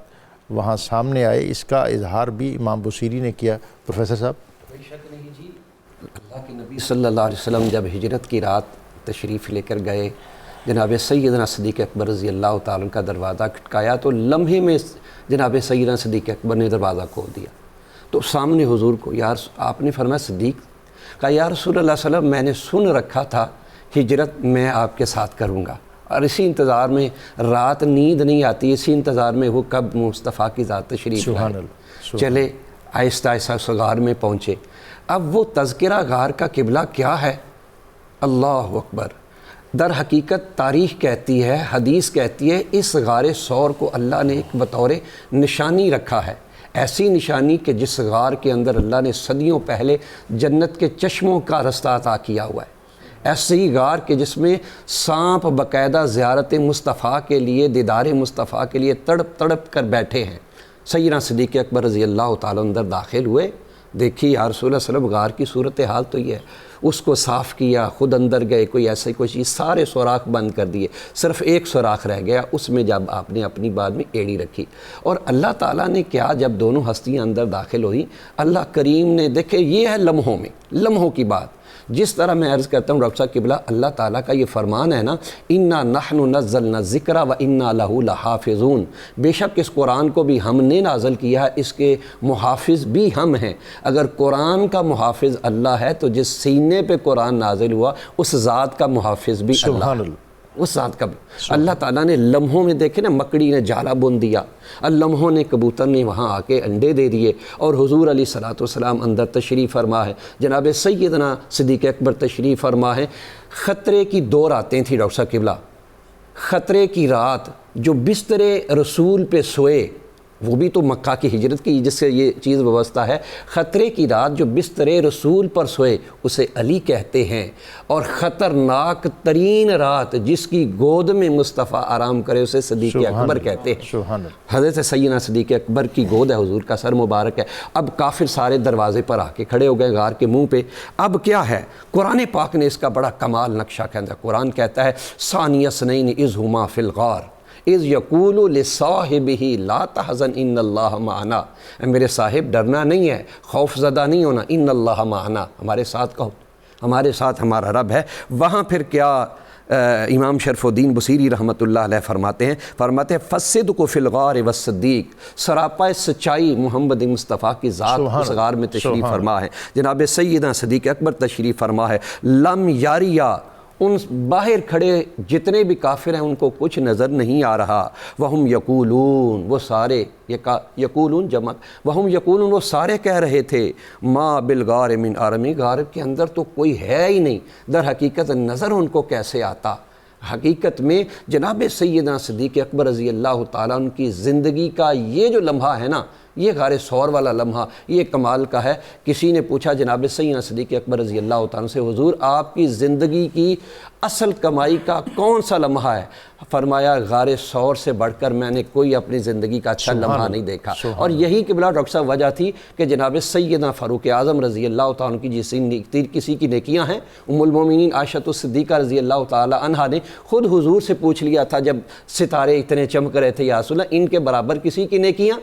وہاں سامنے آئے، اس کا اظہار بھی امام بصیری نے کیا۔ پروفیسر صاحب، کوئی شک نہیں جی، اللہ کے نبی صلی اللہ علیہ وسلم جب ہجرت کی رات تشریف لے کر گئے، جناب سیدنا صدیق اکبر رضی اللہ تعالیٰ کا دروازہ کھٹکایا تو لمحے میں جناب سیدنا صدیق اکبر نے دروازہ کھول دیا، تو سامنے حضور کو آپ نے فرمایا صدیق، کہا یا رسول اللہ صلی اللہ علیہ وسلم میں نے سن رکھا تھا ہجرت میں آپ کے ساتھ کروں گا، اور اسی انتظار میں رات نیند نہیں آتی، اسی انتظار میں وہ کب مصطفیٰ کی ذات تشریف لائے۔ چلے آہستہ آہستہ اس غار میں پہنچے۔ اب وہ تذکرہ غار کا قبلہ کیا ہے؟ اللہ اکبر! در حقیقت تاریخ کہتی ہے، حدیث کہتی ہے، اس غار ثور کو اللہ نے ایک بطور نشانی رکھا ہے، ایسی نشانی کہ جس غار کے اندر اللہ نے صدیوں پہلے جنت کے چشموں کا رستہ عطا کیا ہوا ہے، ایسی غار کہ جس میں سانپ باقاعدہ زیارت مصطفیٰ کے لیے، دیدار مصطفیٰ کے لیے تڑپ تڑپ کر بیٹھے ہیں۔ سیدنا صدیق اکبر رضی اللہ تعالیٰ اندر داخل ہوئے، دیکھی یا رسول اللہ صلی اللہ علیہ وسلم غار کی صورتحال تو یہ ہے، اس کو صاف کیا، خود اندر گئے، کوئی ایسے کوئی چیز، سارے سوراخ بند کر دیے، صرف ایک سوراخ رہ گیا، اس میں جب آپ نے اپنی بعد میں ایڑی رکھی، اور اللہ تعالیٰ نے کیا، جب دونوں ہستیاں اندر داخل ہوئیں، اللہ کریم نے، دیکھے یہ ہے لمحوں میں، لمحوں کی بات، جس طرح میں عرض کرتا ہوں ڈاکٹر صاحب قبلہ، اللہ تعالیٰ کا یہ فرمان ہے نا، اِنَّا نَحْنُ نَزَّلْنَا الذِّكْرَ وَإِنَّا لَهُ لَحَافِظُونَ، بے شک اس قرآن کو بھی ہم نے نازل کیا ہے، اس کے محافظ بھی ہم ہیں۔ اگر قرآن کا محافظ اللہ ہے تو جس سینے پہ قرآن نازل ہوا اس ذات کا محافظ بھی اللہ ہے، اس ذات کا بھی۔ اللہ تعالیٰ نے لمحوں میں، دیکھے نا، مکڑی نے جالا بن دیا، لمحوں نے کبوتر نے وہاں آ کے انڈے دے دیے، اور حضور علیہ الصلوۃ والسلام اندر تشریف فرما ہے، جناب سیدنا صدیق اکبر تشریف فرما ہے۔ خطرے کی 2 راتیں تھیں ڈاکٹر صاحب قبلہ، خطرے کی رات، جو بستر رسول پہ سوئے وہ بھی تو مکہ کی ہجرت کی جس سے یہ چیز وابستہ ہے. خطرے کی رات جو بستر رسول پر سوئے اسے علی کہتے ہیں، اور خطرناک ترین رات جس کی گود میں مصطفیٰ آرام کرے اسے صدیق اکبر کہتے ہیں. حضرت سیدنا صدیق اکبر کی گود ہے، حضور کا سر مبارک ہے. اب کافر سارے دروازے پر آ کے کھڑے ہو گئے غار کے منہ پہ. اب کیا ہے، قرآن پاک نے اس کا بڑا کمال نقشہ کھینچا. قرآن کہتا ہے ثانی اثنین اذ ہما فی الغار اذ یقول لصاحبہ لا تحزن ان اللہ معنا. میرے صاحب ڈرنا نہیں ہے، خوف زدہ نہیں ہونا، ان اللہ معنا، ہمارے ساتھ کہو، ہمارے ساتھ ہمارا رب ہے. وہاں پھر کیا امام شرف الدین بصیری رحمۃ اللہ علیہ فرماتے ہیں فالصدق فی الغار والصدیق، سراپا سچائی محمد مصطفیٰ کی ذات اس غار میں تشریف فرما ہے. جناب سیدنا صدیق اکبر تشریف فرما ہے. لم یاریا، ان باہر کھڑے جتنے بھی کافر ہیں ان کو کچھ نظر نہیں آ رہا. وہم یقولون، وہ سارے یقولون جمع، وہم یقولون، وہ سارے کہہ رہے تھے ما بالغار من آرمی، غار کے اندر تو کوئی ہے ہی نہیں. در حقیقت نظر ان کو کیسے آتا؟ حقیقت میں جناب سیدنا صدیق اکبر رضی اللہ تعالیٰ ان کی زندگی کا یہ جو لمحہ ہے نا، یہ غار ثور والا لمحہ، یہ کمال کا ہے. کسی نے پوچھا جناب سیدنا صدیق اکبر رضی اللہ تعالیٰ سے، حضور آپ کی زندگی کی اصل کمائی کا کون سا لمحہ ہے؟ فرمایا غار ثور سے بڑھ کر میں نے کوئی اپنی زندگی کا اچھا لمحہ نہیں دیکھا. اور یہی قبلہ ڈاکٹر صاحب وجہ تھی کہ جناب سیدنا فاروق اعظم رضی اللہ تعالیٰ کی کسی کی نیکیاں ہیں، ام المومنین عائشہ الصدیقہ رضی اللہ تعالیٰ عنہا نے خود حضور سے پوچھ لیا تھا جب ستارے اتنے چمک رہے تھے، یا رسول اللہ ان کے برابر کسی کی نیکیاں؟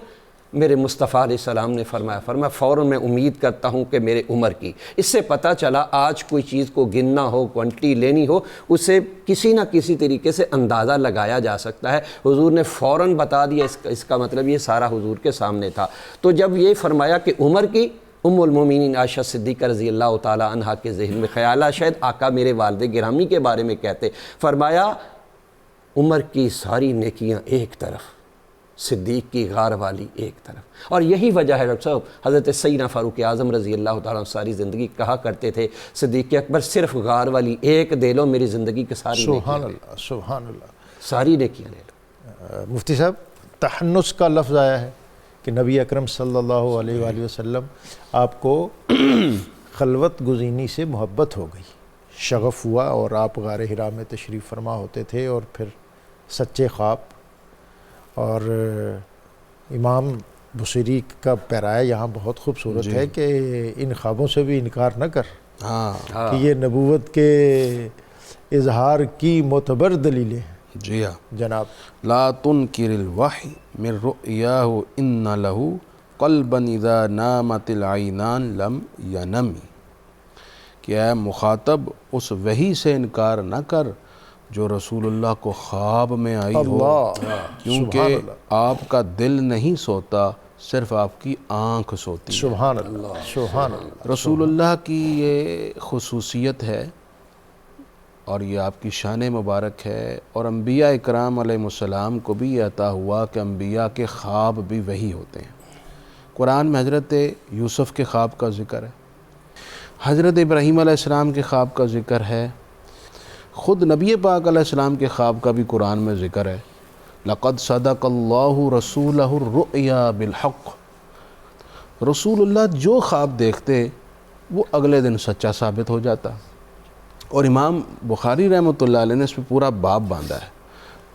میرے مصطفیٰ علیہ السلام نے فرمایا فوراً میں امید کرتا ہوں کہ میرے عمر کی. اس سے پتہ چلا آج کوئی چیز کو گننا ہو، کوانٹٹی لینی ہو، اسے کسی نہ کسی طریقے سے اندازہ لگایا جا سکتا ہے. حضور نے فوراً بتا دیا، اس کا مطلب یہ سارا حضور کے سامنے تھا. تو جب یہ فرمایا کہ عمر کی، ام المومنین عائشہ صدیقہ رضی اللہ تعالیٰ عنہا کے ذہن میں خیال شاید آقا میرے والد گرامی کے بارے میں کہتے. فرمایا عمر کی ساری نیکیاں ایک طرف، صدیق کی غار والی ایک طرف. اور یہی وجہ ہے ڈاکٹر صاحب، حضرت سیدنا فاروق اعظم رضی اللہ تعالیٰ ساری زندگی کہا کرتے تھے صدیق اکبر صرف غار والی ایک دے لو، میری زندگی کے ساری سبحان اللہ، سبحان اللہ، ساری نیکیاں لے لو. مفتی صاحب، تحنس کا لفظ آیا ہے کہ نبی اکرم صلی اللہ علیہ وآلہ وسلم آپ کو خلوت گزینی سے محبت ہو گئی، شغف ہوا، اور آپ غار حرا میں تشریف فرما ہوتے تھے. اور پھر سچے خواب، اور امام بصیری کا پیرایا یہاں بہت خوبصورت ہے کہ ان خوابوں سے بھی انکار نہ کر، کہ یہ نبوت کے اظہار کی معتبر دلیلیں ہیں. جی ہاں جناب، لا تنکر الوحی من رؤیاہ ان لہو قلبا اذا نامت العینان لم ینمی، کہ اے مخاطب اس وحی سے انکار نہ کر جو رسول اللہ کو خواب میں آئی ہو، کیونکہ آپ کا دل نہیں سوتا، صرف آپ کی آنکھ سوتی. سبحان اللہ، سبحان اللہ. رسول اللہ کی یہ خصوصیت ہے اور یہ آپ کی شان مبارک ہے. اور انبیاء اکرام علیہ السلام کو بھی یہ عطا ہوا کہ انبیاء کے خواب بھی وہی ہوتے ہیں. قرآن میں حضرت یوسف کے خواب کا ذکر ہے، حضرت ابراہیم علیہ السلام کے خواب کا ذکر ہے، خود نبی پاک علیہ السلام کے خواب کا بھی قرآن میں ذکر ہے. لقد صدق اللہ رسولہ الرؤیا بالحق، رسول اللہ جو خواب دیکھتے وہ اگلے دن سچا ثابت ہو جاتا. اور امام بخاری رحمۃ اللہ علیہ نے اس پہ پورا باب باندھا ہے.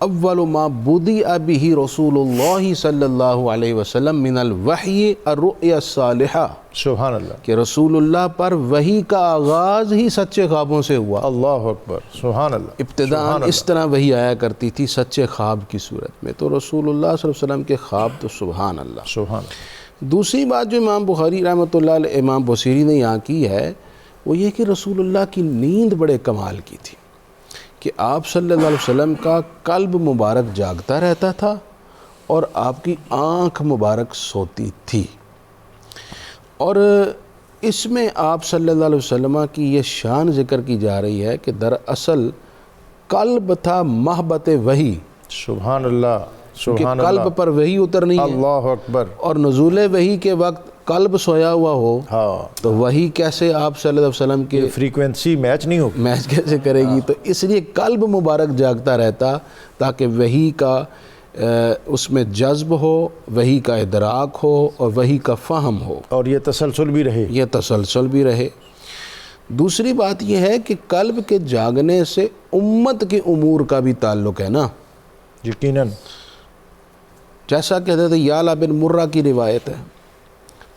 اول ما بدئ بہ رسول اللہ صلی اللہ علیہ وسلم من الوحی الرؤیا الصالحہ، سبحان اللہ، کہ رسول اللہ پر وحی کا آغاز ہی سچے خوابوں سے ہوا. اللہ اکبر، سبحان اللہ. ابتداء اس طرح وحی آیا کرتی تھی سچے خواب کی صورت میں. تو رسول اللہ صلی اللہ علیہ وسلم کے خواب تو سبحان اللہ. سبحان اللہ. دوسری بات جو امام بخاری رحمۃ اللہ علیہ امام بصیری نے یہاں کی ہے وہ یہ کہ رسول اللہ کی نیند بڑے کمال کی تھی، کہ آپ صلی اللہ علیہ وسلم کا قلب مبارک جاگتا رہتا تھا اور آپ کی آنکھ مبارک سوتی تھی. اور اس میں آپ صلی اللہ علیہ وسلم کی یہ شان ذکر کی جا رہی ہے کہ دراصل قلب تھا محبت وحی. سبحان اللہ، سبحان اللہ. قلب پر وحی اترنی ہے، اللہ اکبر. اور نزول وحی کے وقت قلب سویا ہوا ہو تو وحی کیسے آپ صلی اللہ علیہ وسلم کی فریکوینسی میچ نہیں ہوگی، میچ کیسے کرے گی؟ تو اس لیے قلب مبارک جاگتا رہتا تاکہ وحی کا اس میں جذب ہو، وحی کا ادراک ہو اور وحی کا فہم ہو، اور یہ تسلسل بھی رہے. یہ تسلسل بھی رہے. دوسری بات یہ ہے کہ قلب کے جاگنے سے امت کے امور کا بھی تعلق ہے نا. یقیناً. جیسا کہ حضرت یعلا بن مرہ کی روایت ہے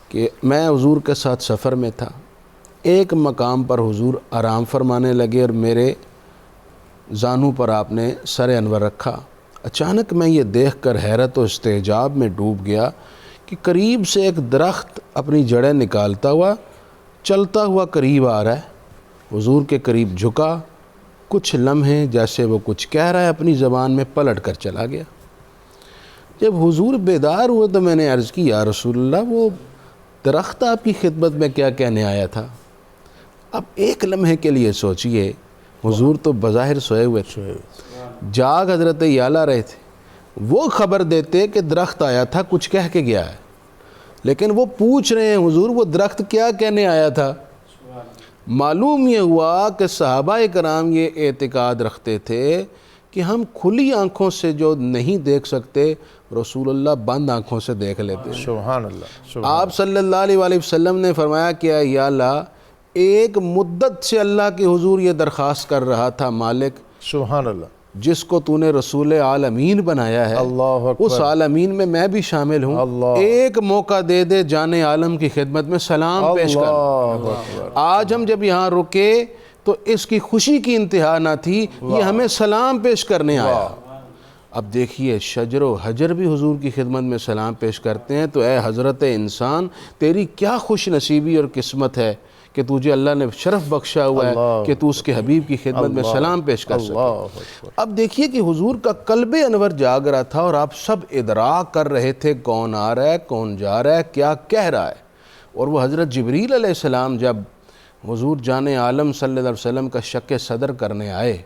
کہ میں حضور کے ساتھ سفر میں تھا، ایک مقام پر حضور آرام فرمانے لگے اور میرے زانوں پر آپ نے سر انور رکھا. اچانک میں یہ دیکھ کر حیرت و استعجاب میں ڈوب گیا کہ قریب سے ایک درخت اپنی جڑیں نکالتا ہوا چلتا ہوا قریب آ رہا ہے. حضور کے قریب جھکا، کچھ لمحے جیسے وہ کچھ کہہ رہا ہے اپنی زبان میں، پلٹ کر چلا گیا. جب حضور بیدار ہوئے تو میں نے عرض کی یا رسول اللہ وہ درخت آپ کی خدمت میں کیا کہنے آیا تھا؟ اب ایک لمحے کے لیے سوچئے، حضور تو بظاہر سوئے ہوئے تھے، جاگ حضرت یعلا رہے تھے، وہ خبر دیتے کہ درخت آیا تھا کچھ کہہ کے گیا ہے، لیکن وہ پوچھ رہے ہیں حضور وہ درخت کیا کہنے آیا تھا. معلوم یہ ہوا کہ صحابہ کرام یہ اعتقاد رکھتے تھے کہ ہم کھلی آنکھوں سے جو نہیں دیکھ سکتے رسول اللہ بند آنکھوں سے دیکھ لیتے ہیں. سبحان اللہ. آپ صلی اللہ علیہ وآلہ وسلم نے فرمایا کہ اے یا اللہ، ایک مدت سے اللہ کے حضور یہ درخواست کر رہا تھا مالک سبحان اللہ، جس کو تو نے رسول عالمین بنایا ہے، اللہ اکبر، اس عالمین میں بھی شامل ہوں، اللہ، ایک موقع دے دے جان عالم کی خدمت میں سلام پیش کر. اللہ اکبر. آج ہم جب یہاں رکے تو اس کی خوشی کی انتہا نہ تھی، یہ ہمیں سلام پیش کرنے آیا. اب دیکھیے شجر و حجر بھی حضور کی خدمت میں سلام پیش کرتے ہیں، تو اے حضرت انسان تیری کیا خوش نصیبی اور قسمت ہے کہ تجھے اللہ نے شرف بخشا ہوا ہے کہ تو اس کے حبیب کی خدمت میں سلام پیش کر سکے. اب دیکھیے کہ حضور کا قلب انور جاگ رہا تھا اور آپ سب ادراک کر رہے تھے کون آ رہا ہے، کون جا رہا ہے، کیا کہہ رہا ہے. اور وہ حضرت جبریل علیہ السلام جب حضور جان عالم صلی اللہ علیہ وسلم کا شق صدر کرنے آئے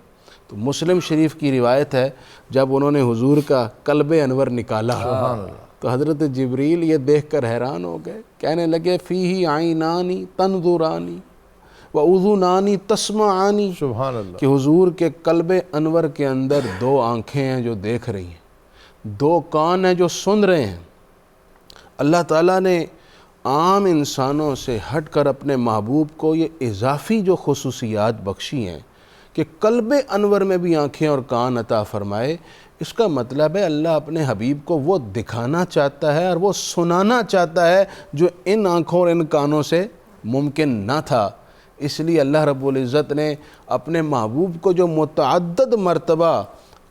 تو مسلم شریف کی روایت ہے جب انہوں نے حضور کا قلب انور نکالا تو حضرت جبریل یہ دیکھ کر حیران ہو گئے، کہنے لگے فیہ عینانی تنظرانی و اذنانی تسمعانی. سبحان اللہ. کہ حضور کے قلب انور کے اندر دو آنکھیں ہیں جو دیکھ رہی ہیں، دو کان ہیں جو سن رہے ہیں. اللہ تعالیٰ نے عام انسانوں سے ہٹ کر اپنے محبوب کو یہ اضافی جو خصوصیات بخشی ہیں کہ قلب انور میں بھی آنکھیں اور کان عطا فرمائے. اس کا مطلب ہے اللہ اپنے حبیب کو وہ دکھانا چاہتا ہے اور وہ سنانا چاہتا ہے جو ان آنکھوں اور ان کانوں سے ممکن نہ تھا. اس لیے اللہ رب العزت نے اپنے محبوب کو جو متعدد مرتبہ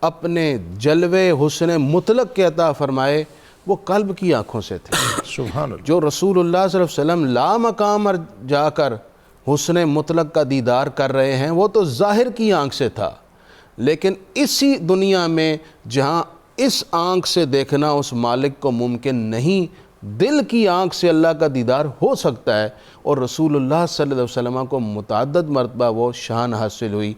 اپنے جلوے حسن مطلق کے عطا فرمائے وہ قلب کی آنکھوں سے تھے. سبحان اللہ. جو رسول اللہ صلی اللہ علیہ وسلم لا مقام پر جا کر حسن مطلق کا دیدار کر رہے ہیں وہ تو ظاہر کی آنکھ سے تھا، لیکن اسی دنیا میں جہاں اس آنکھ سے دیکھنا اس مالک کو ممکن نہیں، دل کی آنکھ سے اللہ کا دیدار ہو سکتا ہے. اور رسول اللہ صلی اللہ علیہ وسلم کو متعدد مرتبہ وہ شان حاصل ہوئی،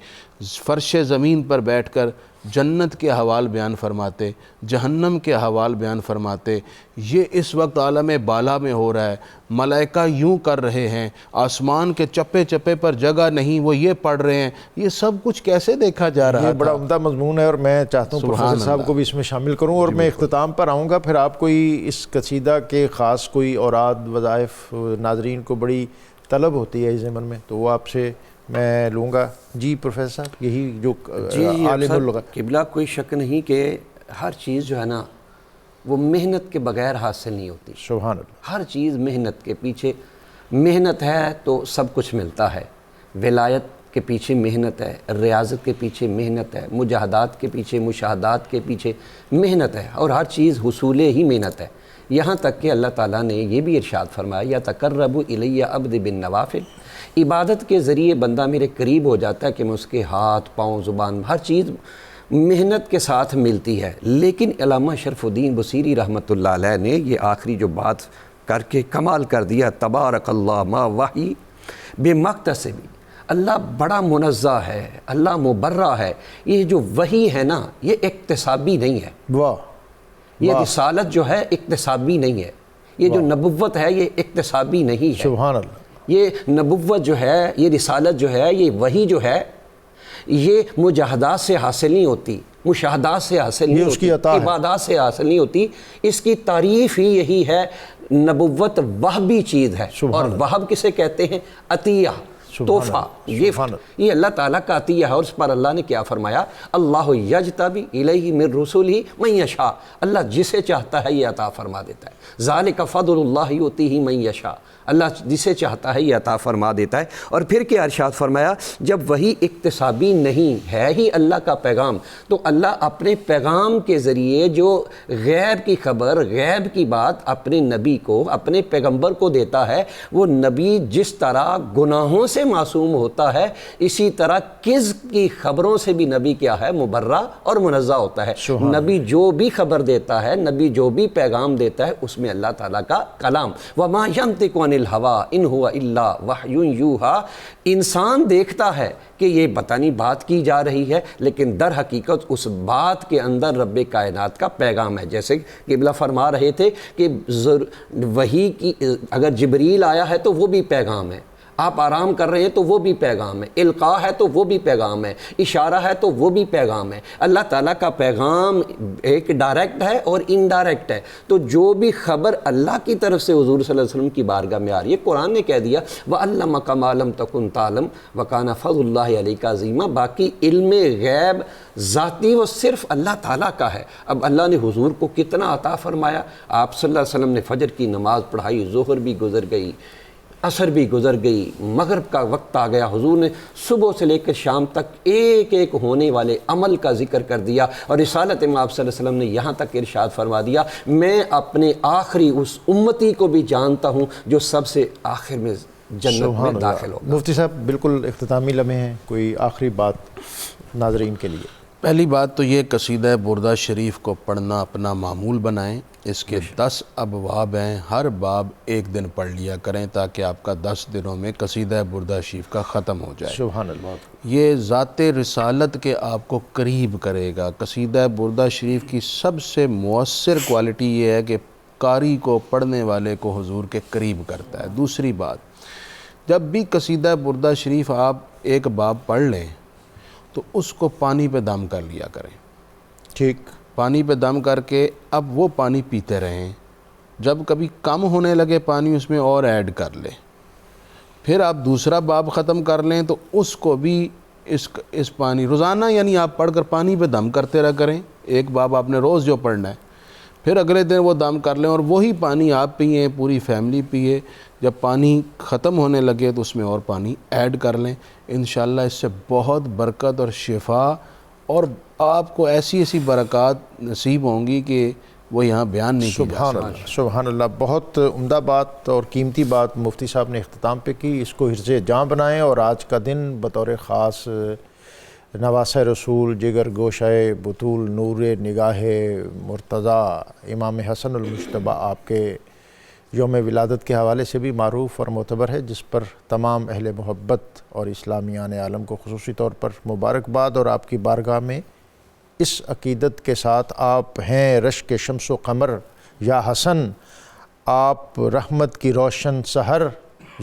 فرش زمین پر بیٹھ کر جنت کے احوال بیان فرماتے، جہنم کے احوال بیان فرماتے. یہ اس وقت عالم بالا میں ہو رہا ہے، ملائکہ یوں کر رہے ہیں، آسمان کے چپے چپے پر جگہ نہیں وہ یہ پڑھ رہے ہیں. یہ سب کچھ کیسے دیکھا جا رہا ہے؟ یہ بڑا عمدہ مضمون ہے اور میں چاہتا ہوں پروفیسر صاحب کو بھی اس میں شامل کروں. اور میں اختتام پر آؤں گا، پھر آپ کوئی اس قصیدہ کے خاص کوئی اوراد وظائف ناظرین کو بڑی طلب ہوتی ہے اس ضمن میں، تو وہ آپ سے میں لوں گا. جی پروفیسر صاحب، یہی جو عالم اللغت. قبلہ کوئی شک نہیں کہ ہر چیز جو ہے نا وہ محنت کے بغیر حاصل نہیں ہوتی. سبحان اللہ. ہر چیز محنت کے پیچھے، محنت ہے تو سب کچھ ملتا ہے. ولایت کے پیچھے محنت ہے، ریاضت کے پیچھے محنت ہے، مجاہدات کے پیچھے، مشاہدات کے پیچھے محنت ہے، اور ہر چیز حصول ہی محنت ہے. یہاں تک کہ اللہ تعالیٰ نے یہ بھی ارشاد فرمایا یتقرب الی عبد بالنوافل، عبادت کے ذریعے بندہ میرے قریب ہو جاتا ہے کہ میں اس کے ہاتھ پاؤں زبان ہر چیز محنت کے ساتھ ملتی ہے. لیکن علامہ شرف الدین بصیری رحمۃ اللہ علیہ نے یہ آخری جو بات کر کے کمال کر دیا، تبارک اللہ ما وحی بے مقتصبی، اللہ بڑا منزہ ہے، اللہ مبرہ ہے. یہ جو وحی ہے نا یہ اکتسابی نہیں ہے. واہ. یہ رسالت جو ہے اکتسابی نہیں ہے. یہ جو نبوت ہے یہ اکتسابی نہیں ہے. سبحان اللہ. یہ نبوت جو ہے، یہ رسالت جو ہے، یہ وحی جو ہے، یہ مجاہدات سے حاصل نہیں ہوتی، مشاہدات سے حاصل نہیں اس کی ہوتی، عطا ہے، عبادات سے حاصل نہیں ہوتی، اس کی تعریف ہی یہی ہے۔ نبوت وہبی چیز ہے، اور وہب کسے کہتے ہیں؟ عطیہ، تحفہ، گفٹ، یہ اللہ تعالیٰ کا عطیہ ہے۔ اور اس پر اللہ نے کیا فرمایا؟ اللہ یجتبی الیہ من رسلہ من یشاء، اللہ جسے چاہتا ہے یہ عطا فرما دیتا ہے۔ ذالک فضل اللہ یؤتیہ من یشاء، اللہ جسے چاہتا ہے یہ عطا فرما دیتا ہے۔ اور پھر کیا ارشاد فرمایا؟ جب وہی اکتسابی نہیں ہے ہی اللہ کا پیغام، تو اللہ اپنے پیغام کے ذریعے جو غیب کی خبر، غیب کی بات اپنے نبی کو، اپنے پیغمبر کو دیتا ہے، وہ نبی جس طرح گناہوں سے معصوم ہوتا ہے، اسی طرح کذب کی خبروں سے بھی نبی کیا ہے؟ مبرہ اور منزہ ہوتا ہے۔ نبی جو بھی خبر دیتا ہے، نبی جو بھی پیغام دیتا ہے، اس میں اللہ تعالیٰ کا کلام، وَمَا يَنطِقُ عَنِ الْهَوَىٰ إِنْ هُوَ إِلَّا وَحْيٌ يُوحَىٰ، انسان دیکھتا ہے کہ یہ پتہ نہیں بات کی جا رہی ہے، لیکن در حقیقت اس بات کے اندر رب کائنات کا پیغام ہے۔ جیسے قبلہ فرما رہے تھے کہ وحی کی اگر جبریل آیا ہے تو وہ بھی پیغام ہے، آپ آرام کر رہے ہیں تو وہ بھی پیغام ہے، القاء ہے تو وہ بھی پیغام ہے، اشارہ ہے تو وہ بھی پیغام ہے۔ اللہ تعالیٰ کا پیغام ایک ڈائریکٹ ہے اور انڈائریکٹ ہے۔ تو جو بھی خبر اللہ کی طرف سے حضور صلی اللہ علیہ وسلم کی بارگاہ میں آ رہی ہے، قرآن نے کہہ دیا وَعَلَّمَكَ مَا لَمْ تَكُنْ تَعْلَمْ وَكَانَ فَضْلُ اللَّهِ عَلَيْكَ عَظِيمًا۔ باقی علم غیب ذاتی وہ صرف اللہ تعالیٰ کا ہے۔ اب اللہ نے حضور کو کتنا عطا فرمایا، آپ صلی اللہ علیہ وسلم نے فجر کی نماز پڑھائی، ظہر بھی گزر گئی، عصر بھی گزر گئی، مغرب کا وقت آ گیا، حضور نے صبح سے لے کر شام تک ایک ایک ہونے والے عمل کا ذکر کر دیا، اور رسالت آپ صلی اللہ علیہ وسلم نے یہاں تک ارشاد فرما دیا میں اپنے آخری اس امتی کو بھی جانتا ہوں جو سب سے آخر میں جنت میں داخل ہوگا۔ مفتی صاحب بالکل اختتامی لمحے ہیں، کوئی آخری بات ناظرین کے لیے؟ پہلی بات تو یہ قصیدہ بردہ شریف کو پڑھنا اپنا معمول بنائیں۔ اس کے 10 ابواب ہیں، ہر باب ایک دن پڑھ لیا کریں تاکہ آپ کا 10 دنوں میں قصیدہ بردہ شریف کا ختم ہو جائے۔ سبحان اللہ۔ یہ ذات رسالت کے آپ کو قریب کرے گا۔ قصیدہ بردہ شریف کی سب سے مؤثر کوالٹی یہ ہے کہ قاری کو، پڑھنے والے کو حضور کے قریب کرتا ہے۔ دوسری بات، جب بھی قصیدہ بردہ شریف آپ ایک باب پڑھ لیں تو اس کو پانی پہ دم کر لیا کریں۔ ٹھیک، پانی پہ دم کر کے اب وہ پانی پیتے رہیں، جب کبھی کم ہونے لگے پانی اس میں اور ایڈ کر لیں، پھر آپ دوسرا باب ختم کر لیں تو اس کو بھی اس پانی روزانہ، یعنی آپ پڑھ کر پانی پہ دم کرتے رہ کریں۔ ایک باب آپ نے روز جو پڑھنا ہے، پھر اگلے دن وہ دم کر لیں اور وہی پانی آپ پئیں، پوری فیملی پیے۔ جب پانی ختم ہونے لگے تو اس میں اور پانی ایڈ کر لیں۔ انشاءاللہ اس سے بہت برکت اور شفا اور آپ کو ایسی ایسی برکات نصیب ہوں گی کہ وہ یہاں بیان نہیں کی جا سبحان اللہ، سبحان اللہ۔ بہت عمدہ بات اور قیمتی بات مفتی صاحب نے اختتام پہ کی، اس کو حرز جاں بنائیں، اور آج کا دن بطور خاص نواسہ رسول، جگر گوشہ بطول، نور نگاہ مرتضیٰ امام حسن المجتبیٰ آپ کے یوم ولادت کے حوالے سے بھی معروف اور معتبر ہے، جس پر تمام اہل محبت اور اسلامیان عالم کو خصوصی طور پر مبارکباد، اور آپ کی بارگاہ میں اس عقیدت کے ساتھ آپ ہیں رشک شمس و قمر یا حسن، آپ رحمت کی روشن سحر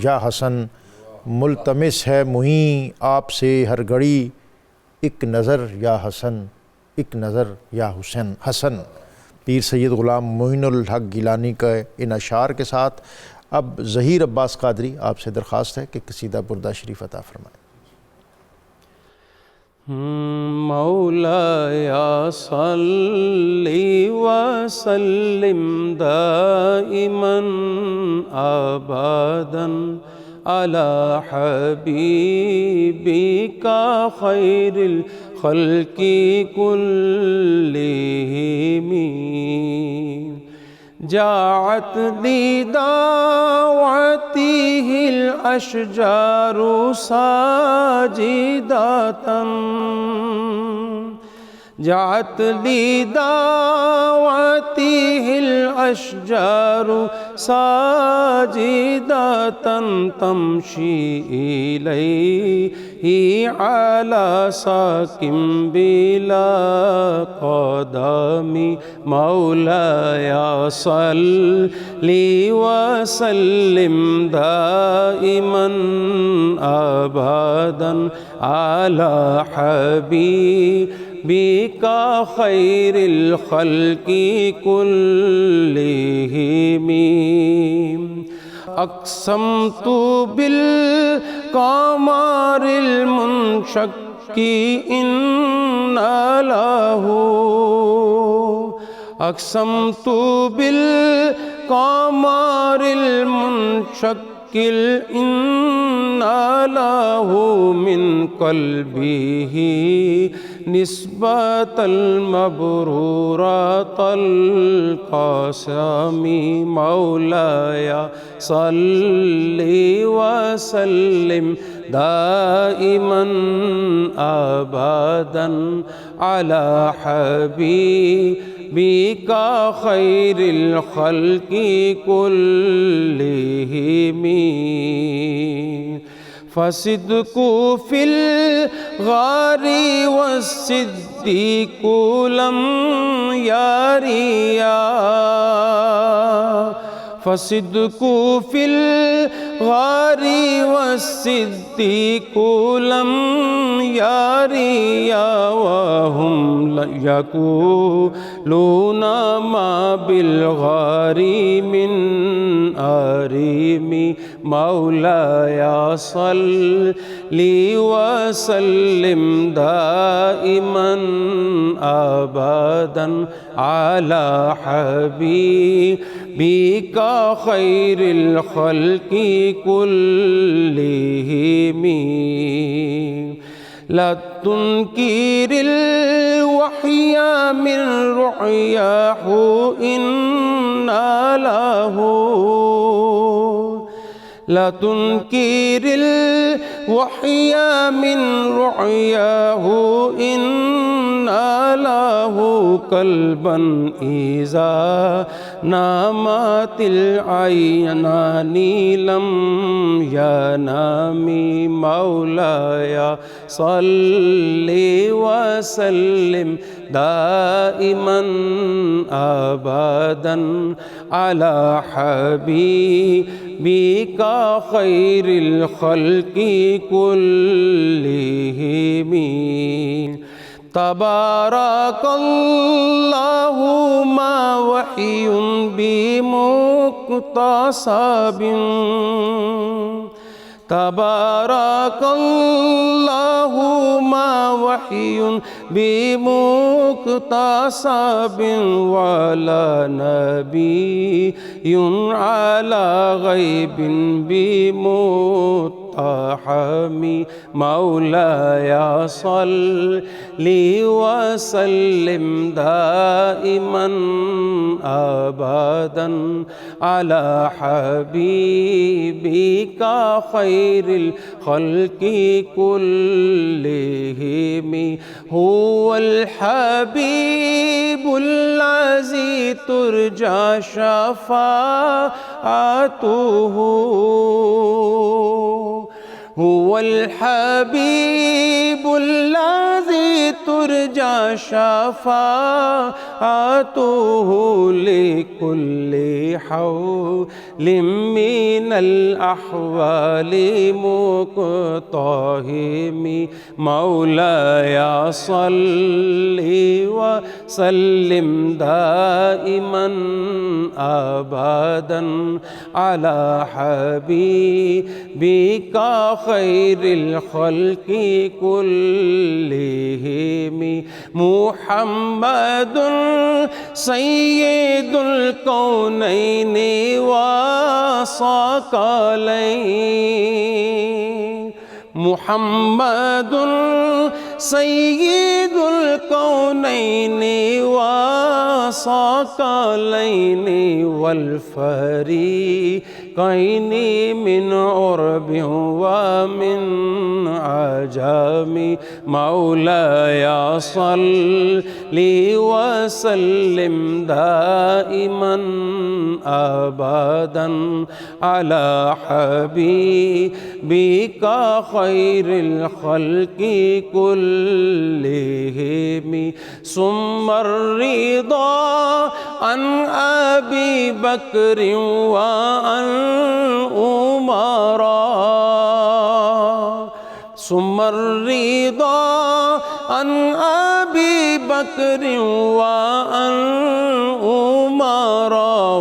یا حسن، ملتمس ہے معین آپ سے ہر گھڑی، ایک نظر یا حسن، ایک نظر یا حسن۔ پیر سید غلام معین الحق گیلانی کا ان اشعار کے ساتھ اب ظہیر عباس قادری آپ سے درخواست ہے کہ قصیدہ بردہ شریف عطا فرمائیں۔ مولایا صلی وسلم دائما ابدا علی حبیبک خیر الخلق کلہم جاءت لدعوته الأشجار ساجدة جاءت لدعوته الأشجار ساجدة تمشي إليه على ساكن بلا قدم مولاي صل وسلم دائما أبدا على حبيبك خير الخلق كلهم. أقسمت بالقمر المنشق إن له، أقسمت بالقمر المنشق إن له من قلبه نسبة المبرورة القاسم مولاي صل وسلم دائما أبدا على حبيبك خير الخلق كلهم. فصدق في الغار والصديق لم يريا، فصدق في الغار والصديق لم يريا، وهم يقولون ما بالغار من أريم مولاي صل وسلم دائما أبدا على حبيبك خير الخلق كلهم. لا تنكر الوحي من رؤياه إن له، لا تنكر الوحي من رؤياه إن له قلبا إذا نامت العينان لم ينام مولاي صل وسلم دائما أبدا على حبيبك خير الخلق كلهم. تبارك الله ما وحي بمقتصب، تبارك الله ما وحي بمقتصب، ولا نبي على غيب بمتحم مولاي صل وسلم دائما أبدا على حبيبك خير الخلق كلهم. هو الحبيب الذي ترجى شفاعته، هو الحبيب الذي ترجى شفاعته لكل حول من الأحوال مقتحم مولاي صل وسلم دائما أبدا على حبيبك خير الخلق كلهم. محمد سيد الكونين وثقلين، محمد سيد الكونين وثقلين والفريق قینی من عرب ومن عجم مولاي صلی وسلم دائما ابدا على حبیبک خیر الخلق كلهم ثم الرضا عن ابی بکر وعن عمر ثم الرضا عن ابی بکر وعن عمر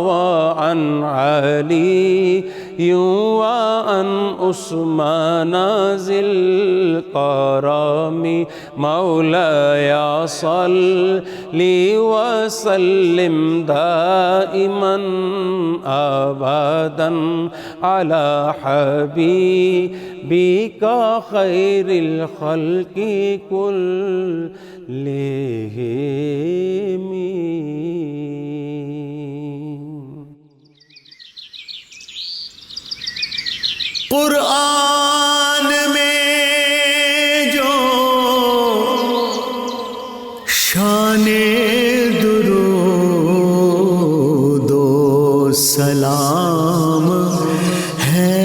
وعن علی وعن عثمان ذی الکرم مولاي صلی وسلم دائما ابدا على حبیبک خیر الخلق كلهم. قرآن میں جو شان درود و سلام ہے،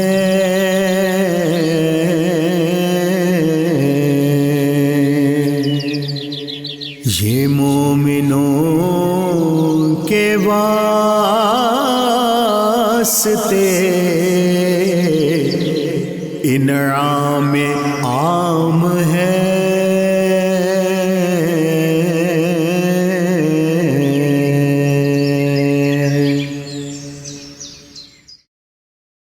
یہ مومنوں کے واسطے انعام عام